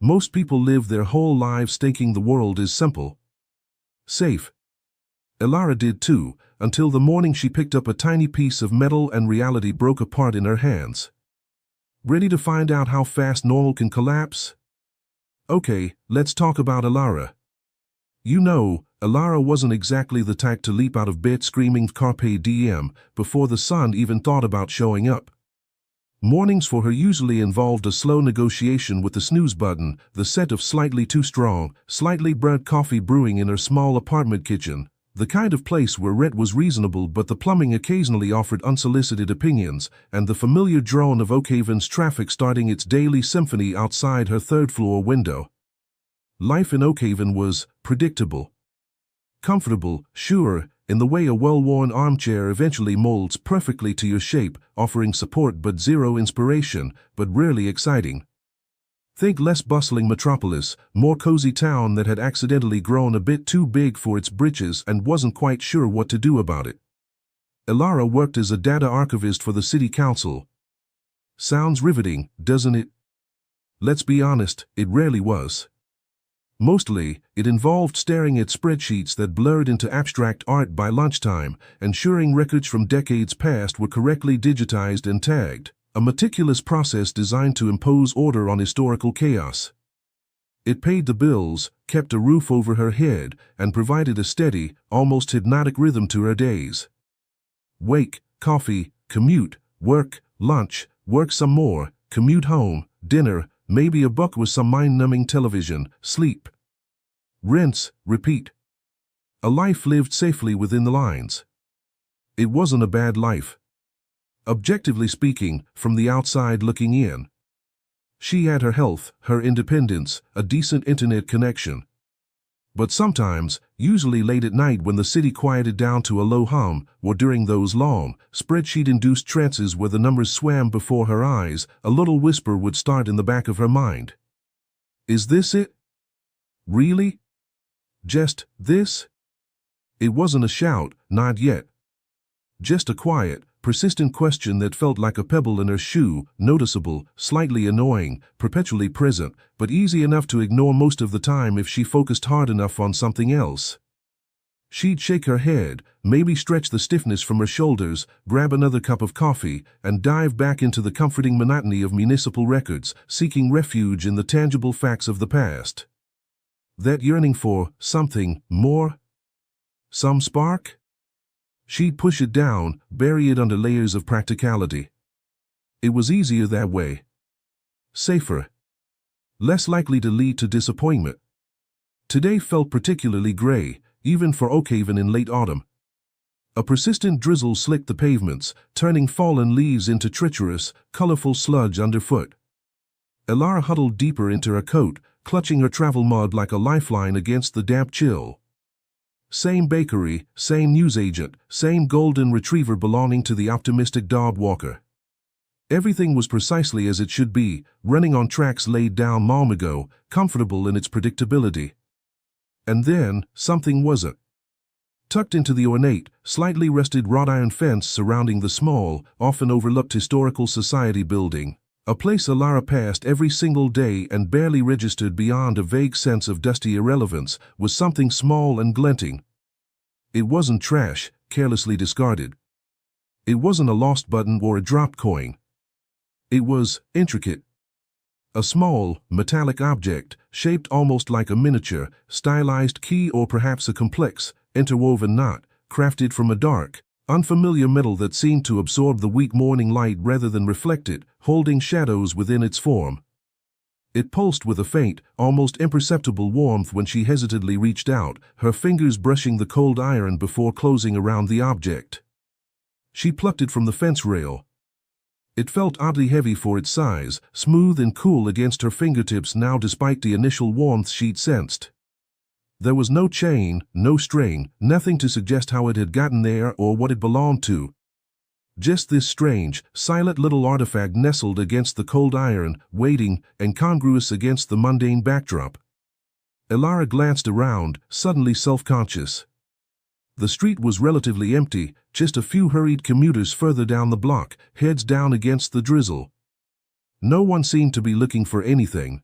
Most people live their whole lives thinking the world is simple. Safe. Elara did too, until the morning she picked up a tiny piece of metal and reality broke apart in her hands. Ready to find out how fast normal can collapse? Okay, let's talk about Elara. You know, Elara wasn't exactly the type to leap out of bed screaming Carpe Diem before the sun even thought about showing up. Mornings for her usually involved a slow negotiation with the snooze button, the scent of slightly too strong, slightly burnt coffee brewing in her small apartment kitchen, the kind of place where rent was reasonable but the plumbing occasionally offered unsolicited opinions, and the familiar drone of Oakhaven's traffic starting its daily symphony outside her third-floor window. Life in Oakhaven was predictable. Comfortable, sure, in the way a well-worn armchair eventually molds perfectly to your shape, offering support but zero inspiration, but rarely exciting. Think less bustling metropolis, more cozy town that had accidentally grown a bit too big for its britches and wasn't quite sure what to do about it. Elara worked as a data archivist for the city council. Sounds riveting, doesn't it? Let's be honest, it rarely was. Mostly, it involved staring at spreadsheets that blurred into abstract art by lunchtime, ensuring records from decades past were correctly digitized and tagged, a meticulous process designed to impose order on historical chaos. It paid the bills, kept a roof over her head, and provided a steady, almost hypnotic rhythm to her days. Wake, coffee, commute, work, lunch, work some more, commute home, dinner, maybe a book with some mind-numbing television, sleep. Rinse, repeat. A life lived safely within the lines. It wasn't a bad life. Objectively speaking, from the outside looking in. She had her health, her independence, a decent internet connection. But sometimes, usually late at night when the city quieted down to a low hum, or during those long, spreadsheet-induced trances where the numbers swam before her eyes, a little whisper would start in the back of her mind. Is this it? Really? Just this? It wasn't a shout, not yet. Just a quiet, persistent question that felt like a pebble in her shoe, noticeable, slightly annoying, perpetually present, but easy enough to ignore most of the time if she focused hard enough on something else. She'd shake her head, maybe stretch the stiffness from her shoulders, grab another cup of coffee, and dive back into the comforting monotony of municipal records, seeking refuge in the tangible facts of the past. That yearning for something more? Some spark? She'd push it down, bury it under layers of practicality. It was easier that way. Safer. Less likely to lead to disappointment. Today felt particularly gray, even for Oakhaven in late autumn. A persistent drizzle slicked the pavements, turning fallen leaves into treacherous, colorful sludge underfoot. Elara huddled deeper into her coat, clutching her travel mug like a lifeline against the damp chill. Same bakery, same newsagent, same golden retriever belonging to the optimistic dog walker. Everything was precisely as it should be, running on tracks laid down long ago, comfortable in its predictability. And then, something wasn't. Tucked into the ornate, slightly rusted wrought iron fence surrounding the small, often overlooked historical society building, a place Elara passed every single day and barely registered beyond a vague sense of dusty irrelevance, was something small and glinting. It wasn't trash, carelessly discarded. It wasn't a lost button or a dropped coin. It was intricate. A small, metallic object, shaped almost like a miniature, stylized key or perhaps a complex, interwoven knot, crafted from a dark, unfamiliar metal that seemed to absorb the weak morning light rather than reflect it, holding shadows within its form. It pulsed with a faint, almost imperceptible warmth when she hesitantly reached out, her fingers brushing the cold iron before closing around the object. She plucked it from the fence rail. It felt oddly heavy for its size, smooth and cool against her fingertips now despite the initial warmth she'd sensed. There was no chain, no string, nothing to suggest how it had gotten there or what it belonged to. Just this strange, silent little artifact nestled against the cold iron, waiting, incongruous against the mundane backdrop. Elara glanced around, suddenly self-conscious. The street was relatively empty, just a few hurried commuters further down the block, heads down against the drizzle. No one seemed to be looking for anything.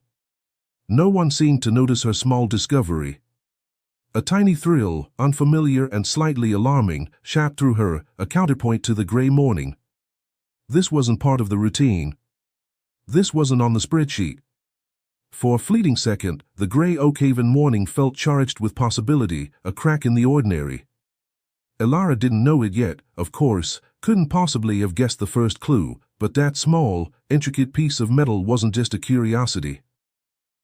No one seemed to notice her small discovery. A tiny thrill, unfamiliar and slightly alarming, shot through her, a counterpoint to the gray morning. This wasn't part of the routine. This wasn't on the spreadsheet. For a fleeting second, the gray Oakhaven morning felt charged with possibility, a crack in the ordinary. Elara didn't know it yet, of course, couldn't possibly have guessed the first clue, but that small, intricate piece of metal wasn't just a curiosity.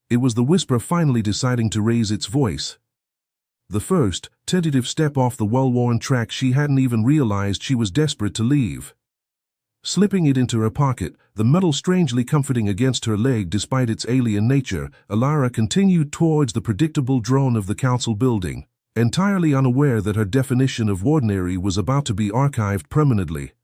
It was the whisper finally deciding to raise its voice. The first, tentative step off the well-worn track she hadn't even realized she was desperate to leave. Slipping it into her pocket, the metal strangely comforting against her leg despite its alien nature, Elara continued towards the predictable drone of the council building, entirely unaware that her definition of ordinary was about to be archived permanently.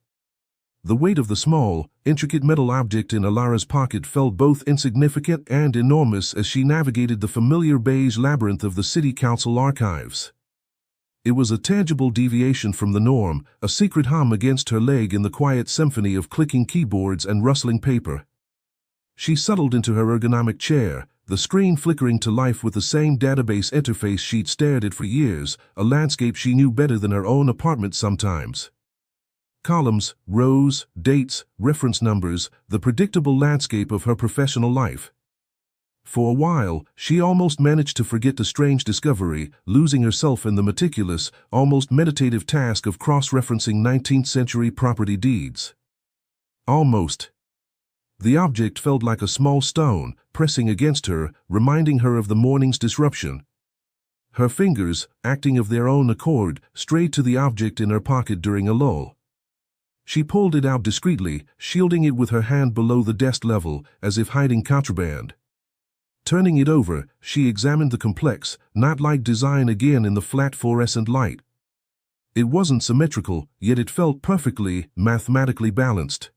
The weight of the small, intricate metal object in Elara's pocket felt both insignificant and enormous as she navigated the familiar beige labyrinth of the city council archives. It was a tangible deviation from the norm, a secret hum against her leg in the quiet symphony of clicking keyboards and rustling paper. She settled into her ergonomic chair, the screen flickering to life with the same database interface she'd stared at for years, a landscape she knew better than her own apartment sometimes. Columns, rows, dates, reference numbers, the predictable landscape of her professional life. For a while, she almost managed to forget the strange discovery, losing herself in the meticulous, almost meditative task of cross-referencing 19th-century property deeds. Almost. The object felt like a small stone, pressing against her, reminding her of the morning's disruption. Her fingers, acting of their own accord, strayed to the object in her pocket during a lull. She pulled it out discreetly, shielding it with her hand below the desk level, as if hiding contraband. Turning it over, she examined the complex, knot-like design again in the flat fluorescent light. It wasn't symmetrical, yet it felt perfectly, mathematically balanced.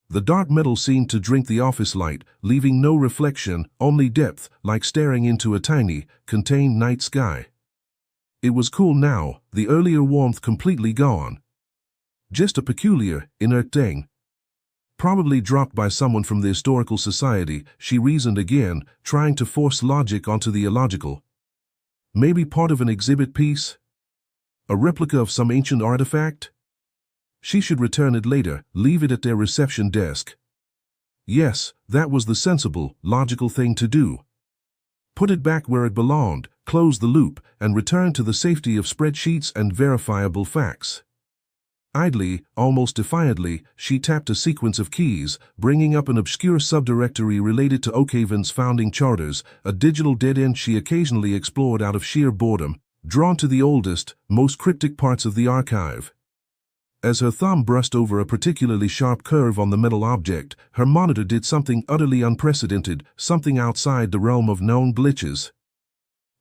The dark metal seemed to drink the office light, leaving no reflection, only depth, like staring into a tiny, contained night sky. It was cool now, the earlier warmth completely gone. Just a peculiar, inert thing. Probably dropped by someone from the historical society, she reasoned again, trying to force logic onto the illogical. Maybe part of an exhibit piece? A replica of some ancient artifact? She should return it later, leave it at their reception desk. Yes, that was the sensible, logical thing to do. Put it back where it belonged, close the loop, and return to the safety of spreadsheets and verifiable facts. Idly, almost defiantly, she tapped a sequence of keys, bringing up an obscure subdirectory related to Oakhaven's founding charters, a digital dead-end she occasionally explored out of sheer boredom, drawn to the oldest, most cryptic parts of the archive. As her thumb brushed over a particularly sharp curve on the metal object, her monitor did something utterly unprecedented, something outside the realm of known glitches.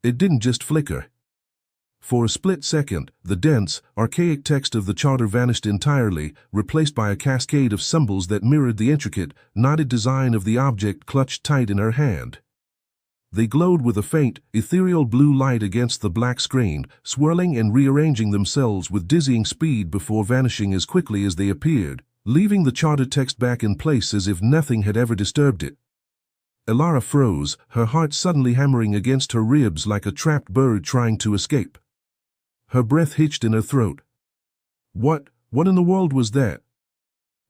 It didn't just flicker. For a split second, the dense, archaic text of the charter vanished entirely, replaced by a cascade of symbols that mirrored the intricate, knotted design of the object clutched tight in her hand. They glowed with a faint, ethereal blue light against the black screen, swirling and rearranging themselves with dizzying speed before vanishing as quickly as they appeared, leaving the charter text back in place as if nothing had ever disturbed it. Elara froze, her heart suddenly hammering against her ribs like a trapped bird trying to escape. Her breath hitched in her throat. What in the world was that?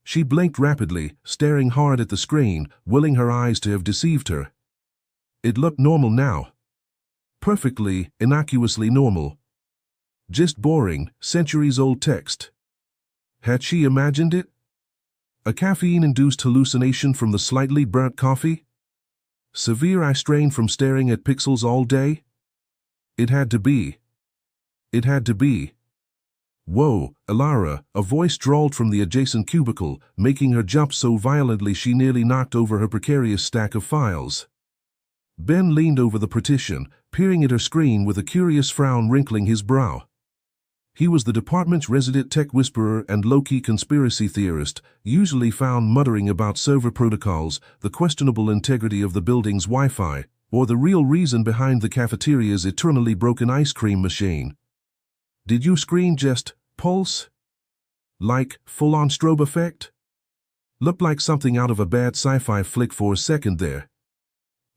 She blinked rapidly, staring hard at the screen, willing her eyes to have deceived her. It looked normal now. Perfectly, innocuously normal. Just boring, centuries-old text. Had she imagined it? A caffeine-induced hallucination from the slightly burnt coffee? Severe eye strain from staring at pixels all day? It had to be. It had to be. Whoa, Elara, a voice drawled from the adjacent cubicle, making her jump so violently she nearly knocked over her precarious stack of files. Ben leaned over the partition, peering at her screen with a curious frown wrinkling his brow. He was the department's resident tech whisperer and low-key conspiracy theorist, usually found muttering about server protocols, the questionable integrity of the building's Wi-Fi, or the real reason behind the cafeteria's eternally broken ice cream machine. Did your screen just pulse? Like full-on strobe effect? Looked like something out of a bad sci-fi flick for a second there.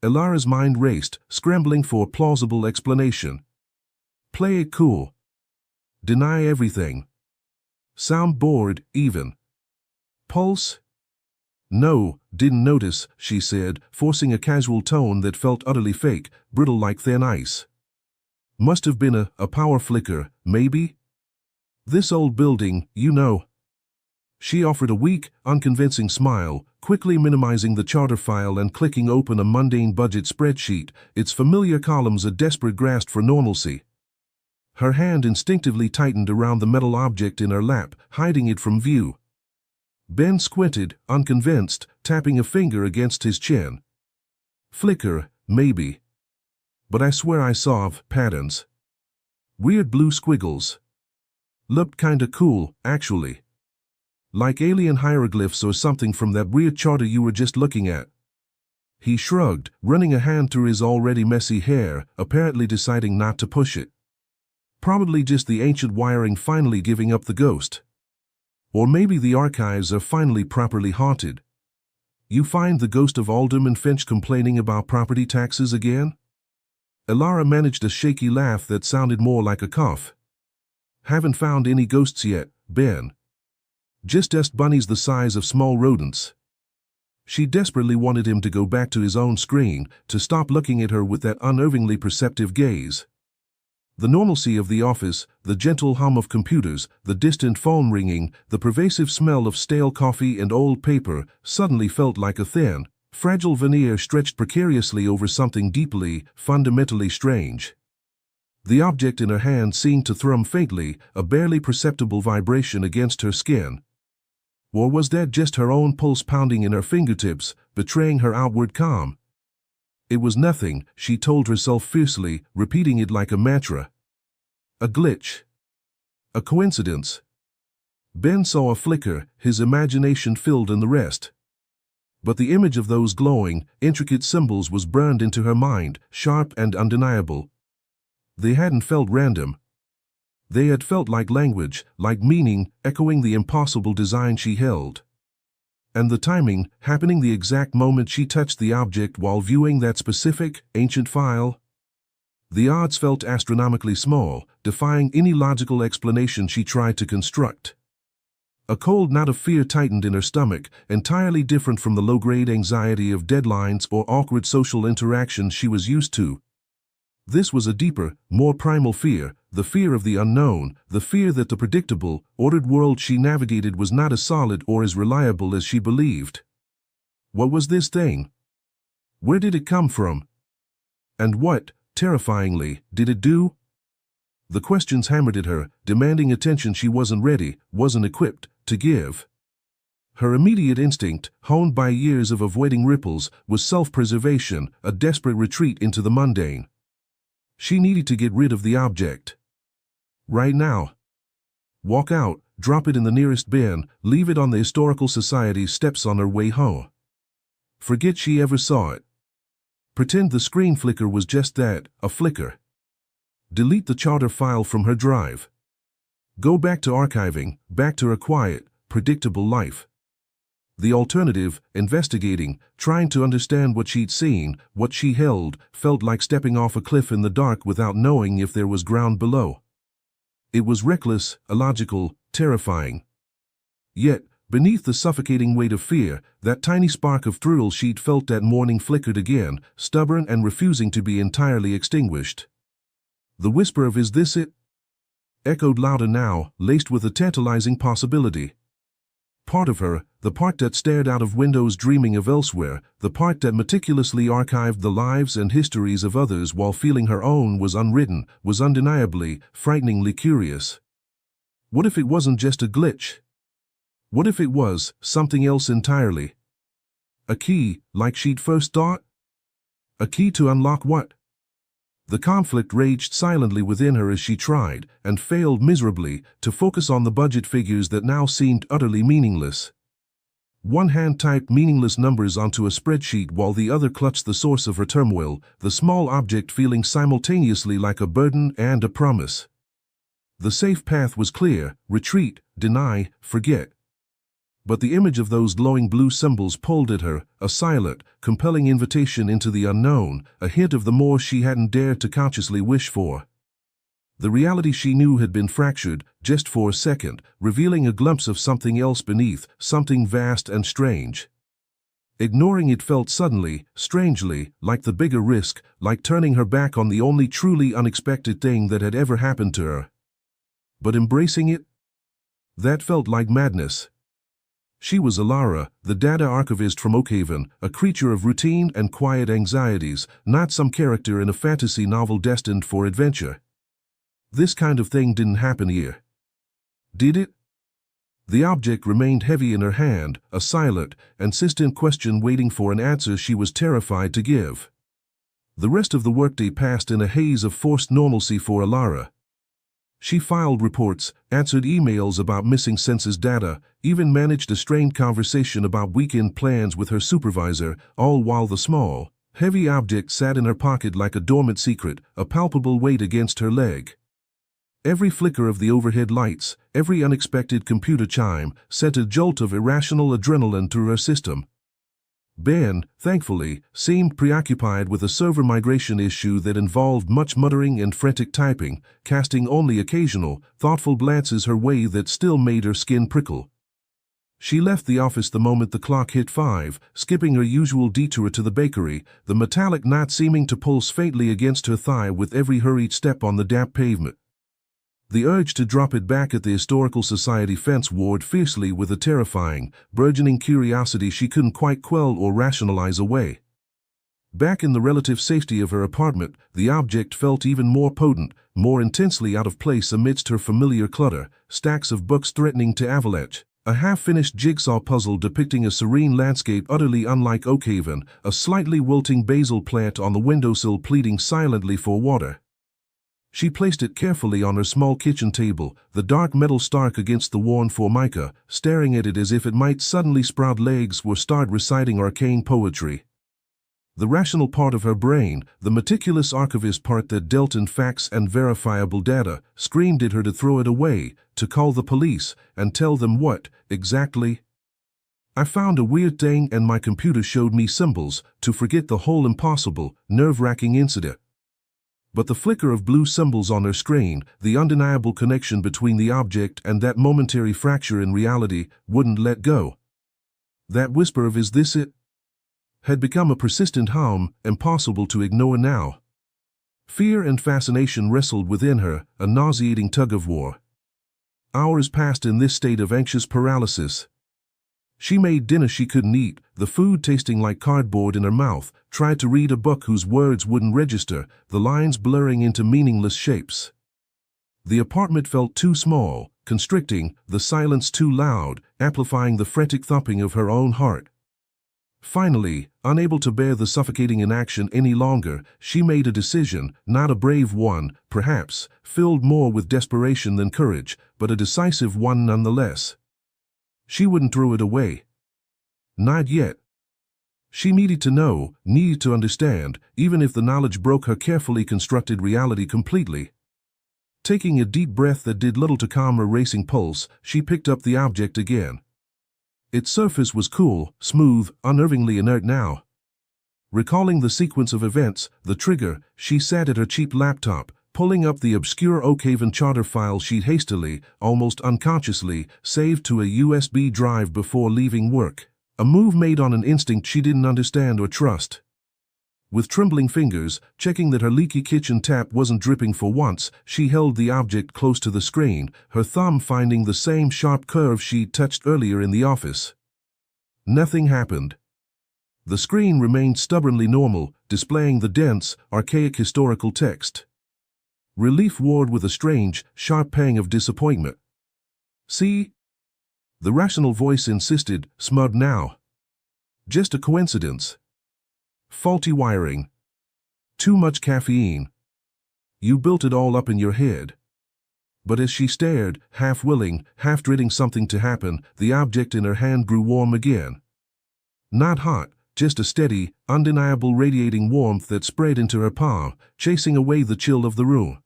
Elara's mind raced, scrambling for a plausible explanation. Play it cool. Deny everything. Sound bored, even. Pulse? No, didn't notice, she said, forcing a casual tone that felt utterly fake, brittle like thin ice. Must have been a power flicker, maybe? This old building, you know. She offered a weak, unconvincing smile, quickly minimizing the charter file and clicking open a mundane budget spreadsheet, its familiar columns a desperate grasp for normalcy. Her hand instinctively tightened around the metal object in her lap, hiding it from view. Ben squinted, unconvinced, tapping a finger against his chin. Flicker, maybe. But I swear I saw patterns. Weird blue squiggles. Looked kinda cool, actually. Like alien hieroglyphs or something from that weird charter you were just looking at. He shrugged, running a hand through his already messy hair, apparently deciding not to push it. Probably just the ancient wiring finally giving up the ghost. Or maybe the archives are finally properly haunted. You find the ghost of Alderman Finch complaining about property taxes again? Elara managed a shaky laugh that sounded more like a cough. Haven't found any ghosts yet, Ben. Just dust bunnies the size of small rodents. She desperately wanted him to go back to his own screen, to stop looking at her with that unnervingly perceptive gaze. The normalcy of the office, the gentle hum of computers, the distant phone ringing, the pervasive smell of stale coffee and old paper, suddenly felt like a thin, fragile veneer stretched precariously over something deeply, fundamentally strange. The object in her hand seemed to thrum faintly, a barely perceptible vibration against her skin. Or was that just her own pulse pounding in her fingertips, betraying her outward calm? It was nothing, she told herself fiercely, repeating it like a mantra. A glitch. A coincidence. Ben saw a flicker, his imagination filled in the rest. But the image of those glowing, intricate symbols was burned into her mind, sharp and undeniable. They hadn't felt random. They had felt like language, like meaning, echoing the impossible design she held. And the timing, happening the exact moment she touched the object while viewing that specific, ancient file. The odds felt astronomically small, defying any logical explanation she tried to construct. A cold knot of fear tightened in her stomach, entirely different from the low-grade anxiety of deadlines or awkward social interactions she was used to. This was a deeper, more primal fear, the fear of the unknown, the fear that the predictable, ordered world she navigated was not as solid or as reliable as she believed. What was this thing? Where did it come from? And what, terrifyingly, did it do? The questions hammered at her, demanding attention she wasn't ready, wasn't equipped, to give. Her immediate instinct, honed by years of avoiding ripples, was self-preservation, a desperate retreat into the mundane. She needed to get rid of the object. Right now. Walk out, drop it in the nearest bin, leave it on the Historical Society's steps on her way home. Forget she ever saw it. Pretend the screen flicker was just that, a flicker. Delete the charter file from her drive. Go back to archiving, back to her quiet, predictable life. The alternative, investigating, trying to understand what she'd seen, what she held, felt like stepping off a cliff in the dark without knowing if there was ground below. It was reckless, illogical, terrifying. Yet, beneath the suffocating weight of fear, that tiny spark of thrill she'd felt that morning flickered again, stubborn and refusing to be entirely extinguished. The whisper of "Is this it?" echoed louder now, laced with a tantalizing possibility. Part of her, the part that stared out of windows dreaming of elsewhere, the part that meticulously archived the lives and histories of others while feeling her own, was unwritten, was undeniably, frighteningly curious. What if it wasn't just a glitch? What if it was something else entirely? A key, like she'd first thought? A key to unlock what? The conflict raged silently within her as she tried, and failed miserably, to focus on the budget figures that now seemed utterly meaningless. One hand typed meaningless numbers onto a spreadsheet while the other clutched the source of her turmoil, the small object feeling simultaneously like a burden and a promise. The safe path was clear: retreat, deny, forget. But the image of those glowing blue symbols pulled at her, a silent, compelling invitation into the unknown, a hint of the more she hadn't dared to consciously wish for. The reality she knew had been fractured, just for a second, revealing a glimpse of something else beneath, something vast and strange. Ignoring it felt suddenly, strangely, like the bigger risk, like turning her back on the only truly unexpected thing that had ever happened to her. But embracing it? That felt like madness. She was Elara, the data archivist from Oakhaven, a creature of routine and quiet anxieties, not some character in a fantasy novel destined for adventure. This kind of thing didn't happen here. Did it? The object remained heavy in her hand, a silent, insistent question waiting for an answer she was terrified to give. The rest of the workday passed in a haze of forced normalcy for Elara. She filed reports, answered emails about missing census data, even managed a strained conversation about weekend plans with her supervisor, all while the small, heavy object sat in her pocket like a dormant secret, a palpable weight against her leg. Every flicker of the overhead lights, every unexpected computer chime, sent a jolt of irrational adrenaline through her system. Ben, thankfully, seemed preoccupied with a server migration issue that involved much muttering and frantic typing, casting only occasional, thoughtful glances her way that still made her skin prickle. She left the office the moment the clock hit 5, skipping her usual detour to the bakery, the metallic knot seeming to pulse faintly against her thigh with every hurried step on the damp pavement. The urge to drop it back at the Historical Society fence warred fiercely with a terrifying, burgeoning curiosity she couldn't quite quell or rationalize away. Back in the relative safety of her apartment, the object felt even more potent, more intensely out of place amidst her familiar clutter, stacks of books threatening to avalanche, a half-finished jigsaw puzzle depicting a serene landscape utterly unlike Oakhaven, a slightly wilting basil plant on the windowsill pleading silently for water. She placed it carefully on her small kitchen table, the dark metal stark against the worn formica, staring at it as if it might suddenly sprout legs or start reciting arcane poetry. The rational part of her brain, the meticulous archivist part that dealt in facts and verifiable data, screamed at her to throw it away, to call the police, and tell them what, exactly? I found a weird thing and my computer showed me symbols, to forget the whole impossible, nerve-wracking incident. But the flicker of blue symbols on her screen, the undeniable connection between the object and that momentary fracture in reality, wouldn't let go. That whisper of "is this it?" had become a persistent hum, impossible to ignore now. Fear and fascination wrestled within her, a nauseating tug-of-war. Hours passed in this state of anxious paralysis. She made dinner she couldn't eat, the food tasting like cardboard in her mouth, tried to read a book whose words wouldn't register, the lines blurring into meaningless shapes. The apartment felt too small, constricting, the silence too loud, amplifying the frantic thumping of her own heart. Finally, unable to bear the suffocating inaction any longer, she made a decision, not a brave one, perhaps, filled more with desperation than courage, but a decisive one nonetheless. She wouldn't throw it away. Not yet. She needed to know, needed to understand, even if the knowledge broke her carefully constructed reality completely. Taking a deep breath that did little to calm her racing pulse, she picked up the object again. Its surface was cool, smooth, unnervingly inert now. Recalling the sequence of events, the trigger, she sat at her cheap laptop, pulling up the obscure Oakhaven charter file she'd hastily, almost unconsciously, saved to a USB drive before leaving work. A move made on an instinct she didn't understand or trust. With trembling fingers, checking that her leaky kitchen tap wasn't dripping for once, she held the object close to the screen, her thumb finding the same sharp curve she'd touched earlier in the office. Nothing happened. The screen remained stubbornly normal, displaying the dense, archaic historical text. Relief warred with a strange, sharp pang of disappointment. "See?" The rational voice insisted, smug now. "Just a coincidence. Faulty wiring. Too much caffeine. You built it all up in your head." But as she stared, half willing, half dreading something to happen, the object in her hand grew warm again. Not hot, just a steady, undeniable radiating warmth that spread into her palm, chasing away the chill of the room.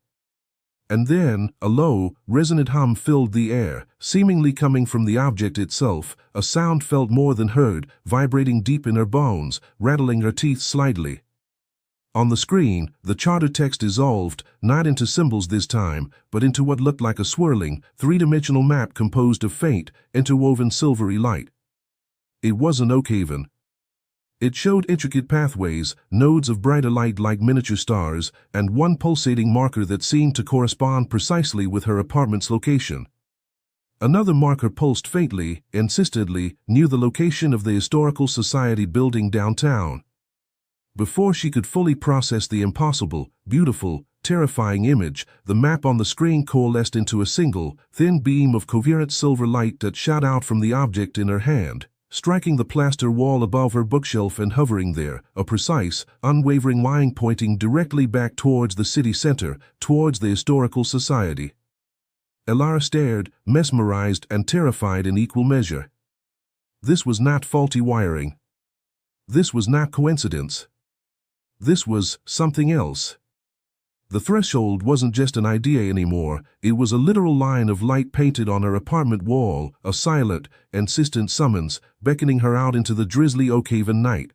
And then, a low, resonant hum filled the air, seemingly coming from the object itself, a sound felt more than heard, vibrating deep in her bones, rattling her teeth slightly. On the screen, the charter text dissolved, not into symbols this time, but into what looked like a swirling, three-dimensional map composed of faint, interwoven silvery light. It wasn't Oakhaven. It showed intricate pathways, nodes of brighter light like miniature stars, and one pulsating marker that seemed to correspond precisely with her apartment's location. Another marker pulsed faintly, insistently, near the location of the Historical Society building downtown. Before she could fully process the impossible, beautiful, terrifying image, the map on the screen coalesced into a single, thin beam of coherent silver light that shot out from the object in her hand, striking the plaster wall above her bookshelf and hovering there, a precise, unwavering line pointing directly back towards the city center, towards the Historical Society. Elara stared, mesmerized and terrified in equal measure. This was not faulty wiring. This was not coincidence. This was something else. The threshold wasn't just an idea anymore, it was a literal line of light painted on her apartment wall, a silent, insistent summons, beckoning her out into the drizzly Oakhaven night.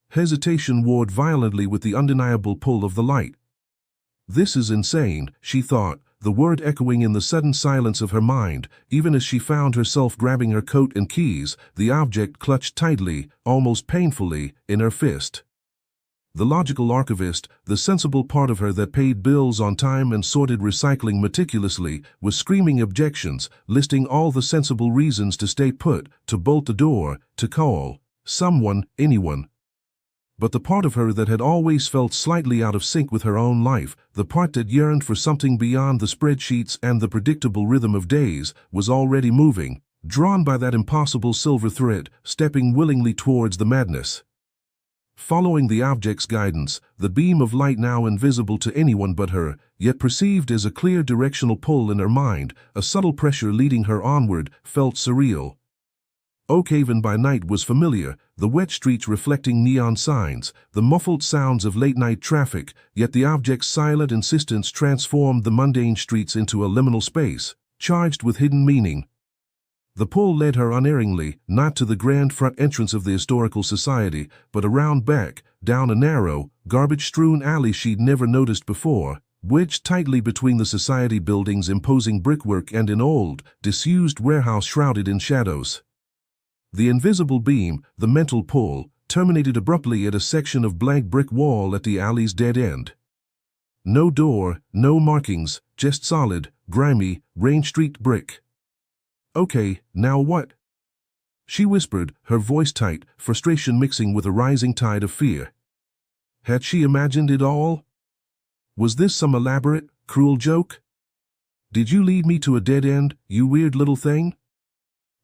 Hesitation warred violently with the undeniable pull of the light. This is insane, she thought, the word echoing in the sudden silence of her mind, even as she found herself grabbing her coat and keys, the object clutched tightly, almost painfully, in her fist. The logical archivist, the sensible part of her that paid bills on time and sorted recycling meticulously, was screaming objections, listing all the sensible reasons to stay put, to bolt the door, to call someone, anyone. But the part of her that had always felt slightly out of sync with her own life, the part that yearned for something beyond the spreadsheets and the predictable rhythm of days, was already moving, drawn by that impossible silver thread, stepping willingly towards the madness. Following the object's guidance, the beam of light now invisible to anyone but her, yet perceived as a clear directional pull in her mind, a subtle pressure leading her onward, felt surreal. Oakhaven by night was familiar, the wet streets reflecting neon signs, the muffled sounds of late-night traffic, yet the object's silent insistence transformed the mundane streets into a liminal space, charged with hidden meaning. The pull led her unerringly, not to the grand front entrance of the Historical Society, but around back, down a narrow, garbage-strewn alley she'd never noticed before, wedged tightly between the Society building's imposing brickwork and an old, disused warehouse shrouded in shadows. The invisible beam, the mental pull, terminated abruptly at a section of blank brick wall at the alley's dead end. No door, no markings, just solid, grimy, rain-streaked brick. Okay, now what? She whispered, her voice tight, frustration mixing with a rising tide of fear. Had she imagined it all? Was this some elaborate, cruel joke? Did you lead me to a dead end, you weird little thing?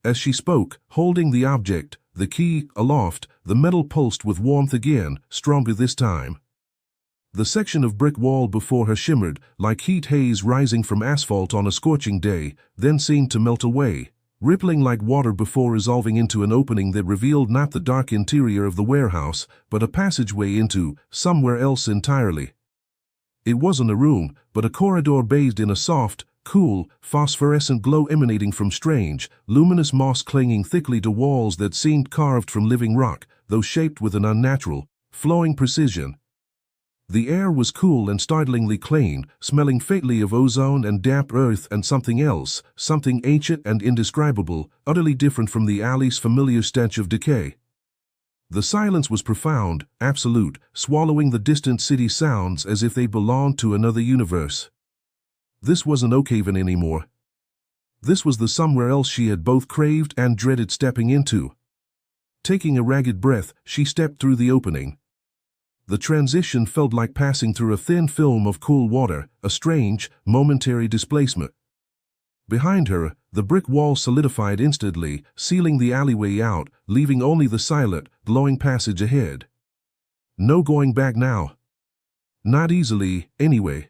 As she spoke, holding the object, the key, aloft, the metal pulsed with warmth again, stronger this time. The section of brick wall before her shimmered, like heat haze rising from asphalt on a scorching day, then seemed to melt away, rippling like water before resolving into an opening that revealed not the dark interior of the warehouse, but a passageway into somewhere else entirely. It wasn't a room, but a corridor bathed in a soft, cool, phosphorescent glow emanating from strange, luminous moss clinging thickly to walls that seemed carved from living rock, though shaped with an unnatural, flowing precision. The air was cool and startlingly clean, smelling faintly of ozone and damp earth and something else, something ancient and indescribable, utterly different from the alley's familiar stench of decay. The silence was profound, absolute, swallowing the distant city sounds as if they belonged to another universe. This wasn't Oakhaven anymore. This was the somewhere else she had both craved and dreaded stepping into. Taking a ragged breath, she stepped through the opening. The transition felt like passing through a thin film of cool water, a strange, momentary displacement. Behind her, the brick wall solidified instantly, sealing the alleyway out, leaving only the silent, glowing passage ahead. No going back now. Not easily, anyway.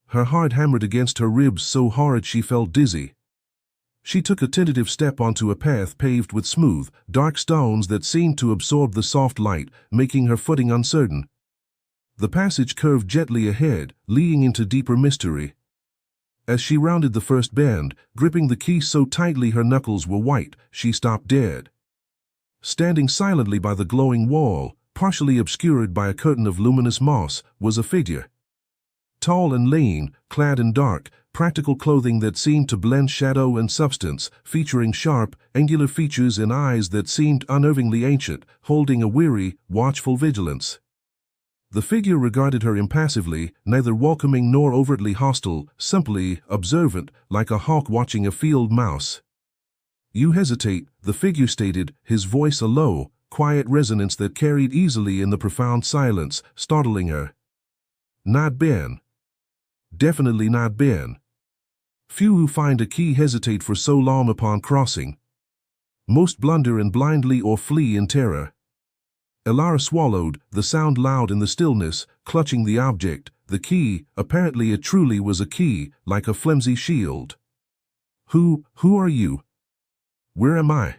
Her heart hammered against her ribs so hard she felt dizzy. She took a tentative step onto a path paved with smooth, dark stones that seemed to absorb the soft light, making her footing uncertain. The passage curved gently ahead, leading into deeper mystery. As she rounded the first bend, gripping the key so tightly her knuckles were white, she stopped dead. Standing silently by the glowing wall, partially obscured by a curtain of luminous moss, was a figure. Tall and lean, clad in dark, practical clothing that seemed to blend shadow and substance, featuring sharp, angular features and eyes that seemed unnervingly ancient, holding a weary, watchful vigilance. The figure regarded her impassively, neither welcoming nor overtly hostile, simply observant, like a hawk watching a field mouse. "You hesitate," the figure stated, his voice a low, quiet resonance that carried easily in the profound silence, startling her. "Not Ben. Definitely not Ben. Few who find a key hesitate for so long upon crossing. Most blunder and blindly or flee in terror." Elara swallowed, the sound loud in the stillness, clutching the object, the key. Apparently it truly was a key, like a flimsy shield. Who are you? Where am I?"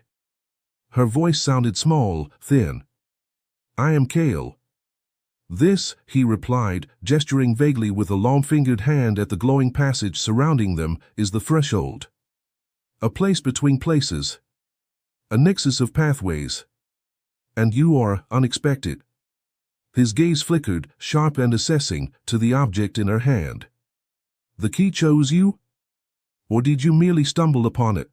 Her voice sounded small, thin. "I am Kale." "This," he replied, gesturing vaguely with a long-fingered hand at the glowing passage surrounding them, "is the threshold. A place between places. A nexus of pathways. And you are unexpected." His gaze flickered, sharp and assessing, to the object in her hand. "The key chose you? Or did you merely stumble upon it?"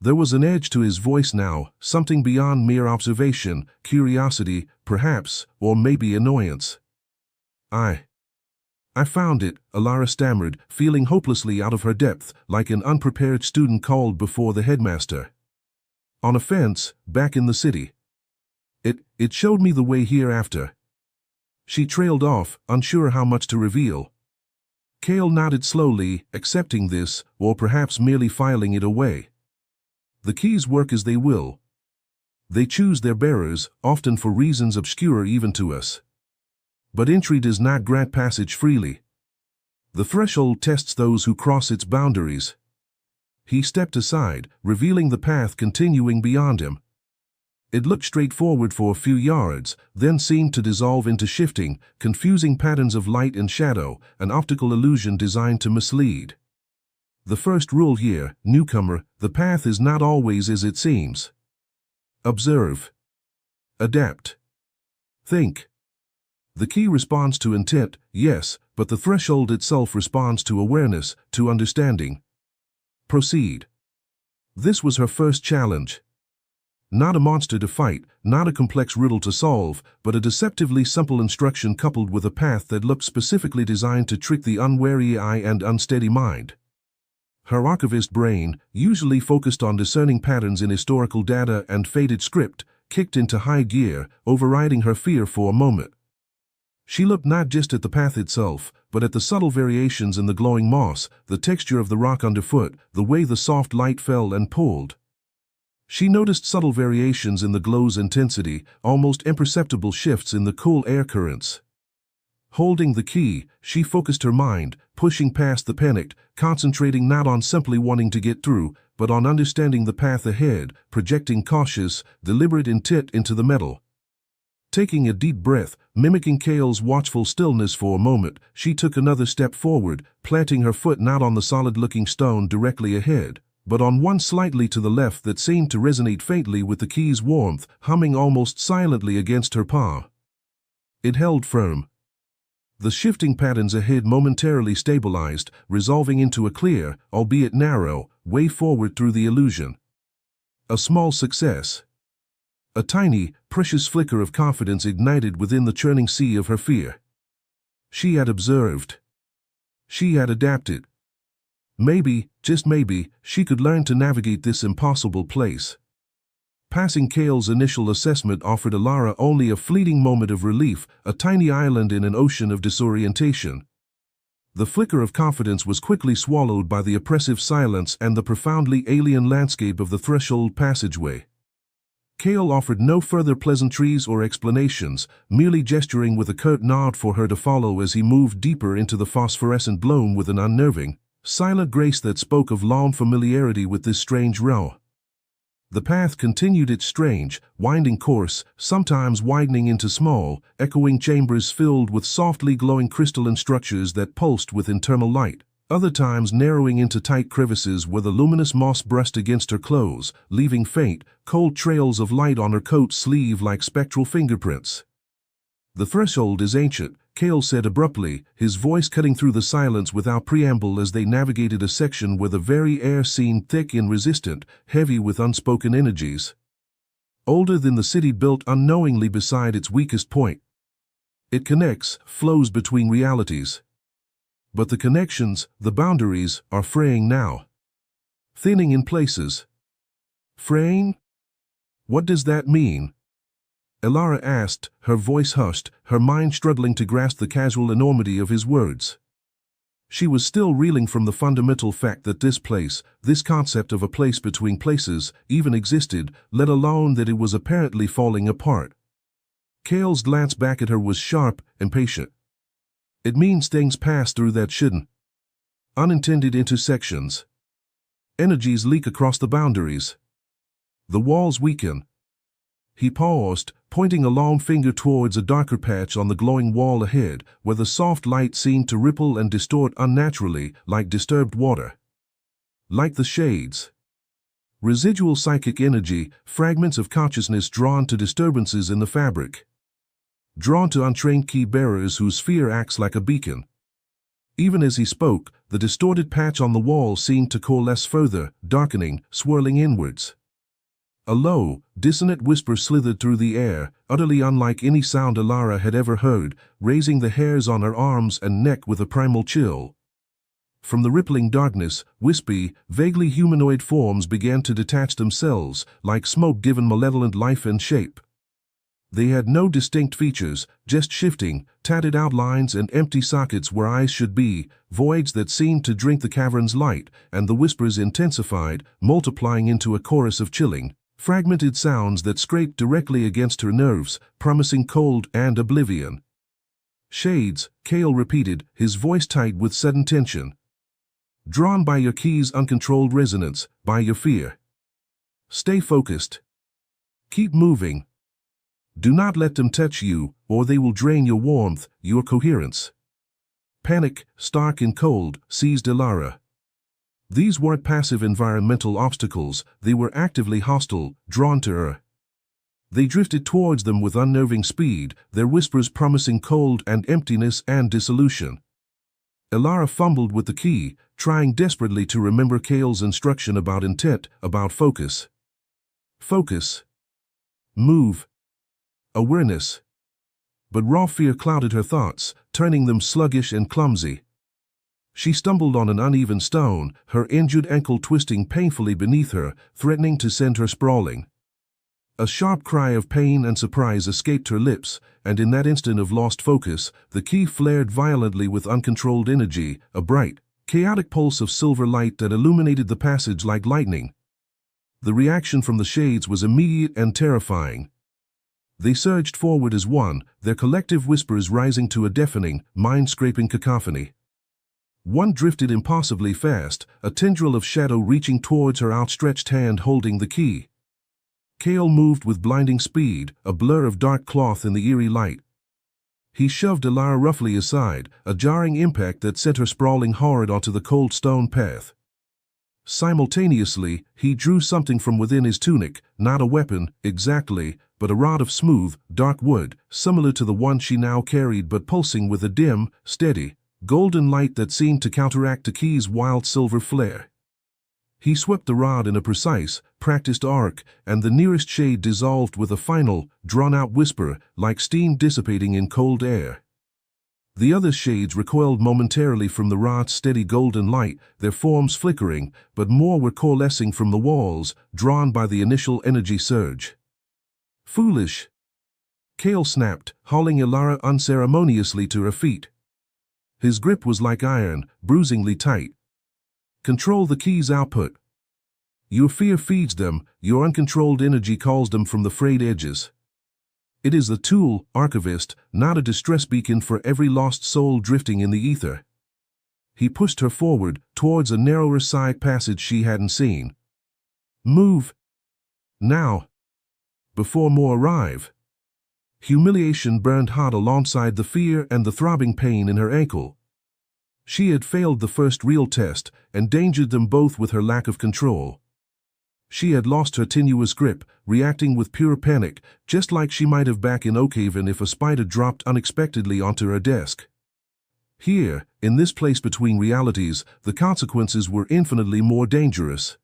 There was an edge to his voice now, something beyond mere observation, curiosity, perhaps, or maybe annoyance. I found it," Elara stammered, feeling hopelessly out of her depth, like an unprepared student called before the headmaster. "On a fence, back in the city. It showed me the way here after." She trailed off, unsure how much to reveal. Kale nodded slowly, accepting this, or perhaps merely filing it away. The keys work as they will. They choose their bearers, often for reasons obscure even to us. But entry does not grant passage freely. The threshold tests those who cross its boundaries. He stepped aside, revealing the path continuing beyond him. It looked straightforward for a few yards, then seemed to dissolve into shifting, confusing patterns of light and shadow, an optical illusion designed to mislead. The first rule here, newcomer, the path is not always as it seems. Observe. Adapt. Think. The key responds to intent, yes, but the threshold itself responds to awareness, to understanding. Proceed. This was her first challenge. Not a monster to fight, not a complex riddle to solve, but a deceptively simple instruction coupled with a path that looked specifically designed to trick the unwary eye and unsteady mind. Her archivist brain, usually focused on discerning patterns in historical data and faded script, kicked into high gear, overriding her fear for a moment. She looked not just at the path itself, but at the subtle variations in the glowing moss, the texture of the rock underfoot, the way the soft light fell and pulled. She noticed subtle variations in the glow's intensity, almost imperceptible shifts in the cool air currents. Holding the key, she focused her mind, pushing past the panic, concentrating not on simply wanting to get through, but on understanding the path ahead, projecting cautious, deliberate intent into the metal. Taking a deep breath, mimicking Kale's watchful stillness for a moment, she took another step forward, planting her foot not on the solid-looking stone directly ahead, but on one slightly to the left that seemed to resonate faintly with the key's warmth, humming almost silently against her palm. It held firm. The shifting patterns ahead momentarily stabilized, resolving into a clear, albeit narrow, way forward through the illusion. A small success. A tiny, precious flicker of confidence ignited within the churning sea of her fear. She had observed. She had adapted. Maybe, just maybe, she could learn to navigate this impossible place. Passing Kale's initial assessment offered Elara only a fleeting moment of relief, a tiny island in an ocean of disorientation. The flicker of confidence was quickly swallowed by the oppressive silence and the profoundly alien landscape of the threshold passageway. Kale offered no further pleasantries or explanations, merely gesturing with a curt nod for her to follow as he moved deeper into the phosphorescent bloom with an unnerving, silent grace that spoke of long familiarity with this strange realm. The path continued its strange, winding course, sometimes widening into small, echoing chambers filled with softly glowing crystalline structures that pulsed with internal light, other times narrowing into tight crevices where the luminous moss brushed against her clothes, leaving faint, cold trails of light on her coat sleeve like spectral fingerprints. "The threshold is ancient," Cale said abruptly, his voice cutting through the silence without preamble as they navigated a section where the very air seemed thick and resistant, heavy with unspoken energies. "Older than the city built unknowingly beside its weakest point. It connects, flows between realities. But the connections, the boundaries, are fraying now. Thinning in places." "Fraying? What does that mean?" Elara asked, her voice hushed, her mind struggling to grasp the casual enormity of his words. She was still reeling from the fundamental fact that this place, this concept of a place between places, even existed, let alone that it was apparently falling apart. Cale's glance back at her was sharp, impatient. "It means things pass through that shouldn't. Unintended intersections. Energies leak across the boundaries. The walls weaken." He paused, pointing a long finger towards a darker patch on the glowing wall ahead, where the soft light seemed to ripple and distort unnaturally, like disturbed water. "Like the shades. Residual psychic energy, fragments of consciousness drawn to disturbances in the fabric. Drawn to untrained key bearers whose fear acts like a beacon." Even as he spoke, the distorted patch on the wall seemed to coalesce further, darkening, swirling inwards. A low, dissonant whisper slithered through the air, utterly unlike any sound Elara had ever heard, raising the hairs on her arms and neck with a primal chill. From the rippling darkness, wispy, vaguely humanoid forms began to detach themselves, like smoke given malevolent life and shape. They had no distinct features, just shifting, tatted outlines and empty sockets where eyes should be, voids that seemed to drink the cavern's light, and the whispers intensified, multiplying into a chorus of chilling, fragmented sounds that scraped directly against her nerves, promising cold and oblivion. "Shades," Cale repeated, his voice tight with sudden tension. "Drawn by your key's uncontrolled resonance, by your fear. Stay focused. Keep moving. Do not let them touch you, or they will drain your warmth, your coherence." Panic, stark and cold, seized Elara. These weren't passive environmental obstacles, they were actively hostile, drawn to her. They drifted towards them with unnerving speed, their whispers promising cold and emptiness and dissolution. Elara fumbled with the key, trying desperately to remember Cale's instruction about intent, about focus. Focus. Move. Awareness. But raw fear clouded her thoughts, turning them sluggish and clumsy. She stumbled on an uneven stone, her injured ankle twisting painfully beneath her, threatening to send her sprawling. A sharp cry of pain and surprise escaped her lips, and in that instant of lost focus, the key flared violently with uncontrolled energy, a bright, chaotic pulse of silver light that illuminated the passage like lightning. The reaction from the shades was immediate and terrifying. They surged forward as one, their collective whispers rising to a deafening, mind-scraping cacophony. One drifted impossibly fast, a tendril of shadow reaching towards her outstretched hand holding the key. Cale moved with blinding speed, a blur of dark cloth in the eerie light. He shoved Elara roughly aside, a jarring impact that sent her sprawling hard onto the cold stone path. Simultaneously, he drew something from within his tunic, not a weapon, exactly, but a rod of smooth, dark wood, similar to the one she now carried but pulsing with a dim, steady, golden light that seemed to counteract the key's wild silver flare. He swept the rod in a precise, practiced arc, and the nearest shade dissolved with a final, drawn-out whisper, like steam dissipating in cold air. The other shades recoiled momentarily from the rod's steady golden light, their forms flickering, but more were coalescing from the walls, drawn by the initial energy surge. "Foolish!" Cale snapped, hauling Elara unceremoniously to her feet. His grip was like iron, bruisingly tight. "Control the key's output. Your fear feeds them, your uncontrolled energy calls them from the frayed edges. It is a tool, archivist, not a distress beacon for every lost soul drifting in the ether." He pushed her forward, towards a narrower side passage she hadn't seen. "Move. Now. Before more arrive." Humiliation burned hot alongside the fear and the throbbing pain in her ankle. She had failed the first real test, endangered them both with her lack of control. She had lost her tenuous grip, reacting with pure panic, just like she might have back in Oakhaven if a spider dropped unexpectedly onto her desk. Here, in this place between realities, the consequences were infinitely more dangerous.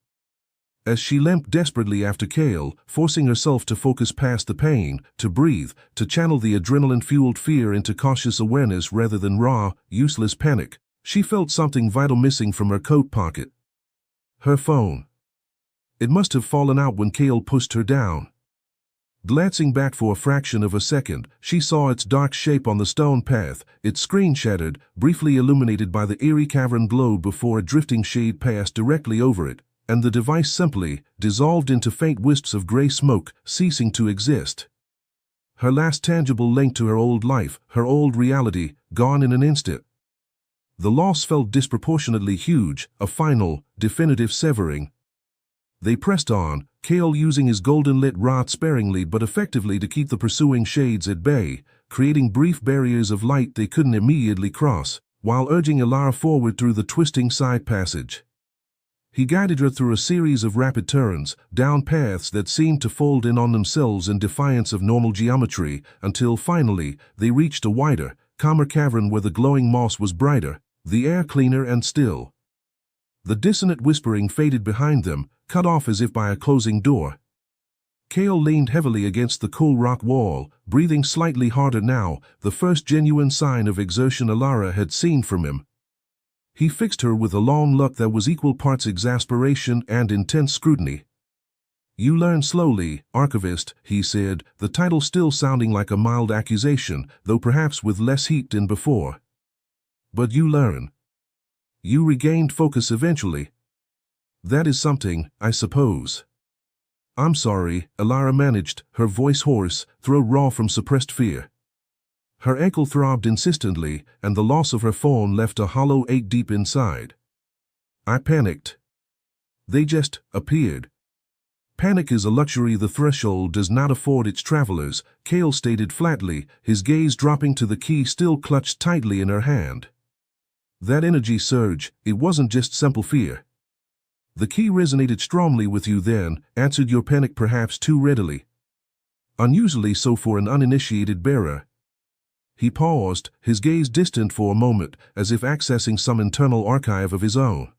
As she leapt desperately after Kale, forcing herself to focus past the pain, to breathe, to channel the adrenaline-fueled fear into cautious awareness rather than raw, useless panic, she felt something vital missing from her coat pocket. Her phone. It must have fallen out when Kale pushed her down. Glancing back for a fraction of a second, she saw its dark shape on the stone path, its screen shattered, briefly illuminated by the eerie cavern glow before a drifting shade passed directly over it, and the device simply dissolved into faint wisps of gray smoke, ceasing to exist. Her last tangible link to her old life, her old reality, gone in an instant. The loss felt disproportionately huge, a final, definitive severing. They pressed on, Kale using his golden-lit rod sparingly but effectively to keep the pursuing shades at bay, creating brief barriers of light they couldn't immediately cross, while urging Elara forward through the twisting side passage. He guided her through a series of rapid turns, down paths that seemed to fold in on themselves in defiance of normal geometry, until finally they reached a wider, calmer cavern where the glowing moss was brighter, the air cleaner and still. The dissonant whispering faded behind them, cut off as if by a closing door. Kale leaned heavily against the cool rock wall, breathing slightly harder now, the first genuine sign of exertion Elara had seen from him. He fixed her with a long look that was equal parts exasperation and intense scrutiny. "You learn slowly, Archivist," he said, the title still sounding like a mild accusation, though perhaps with less heat than before. "But you learn. You regained focus eventually. That is something, I suppose." "I'm sorry," Elara managed, her voice hoarse, throat raw from suppressed fear. Her ankle throbbed insistently, and the loss of her phone left a hollow ache deep inside. "I panicked. They just appeared." "Panic is a luxury the threshold does not afford its travelers," Kale stated flatly, his gaze dropping to the key still clutched tightly in her hand. "That energy surge, it wasn't just simple fear. The key resonated strongly with you then, answered your panic perhaps too readily. Unusually so for an uninitiated bearer." He paused, his gaze distant for a moment, as if accessing some internal archive of his own.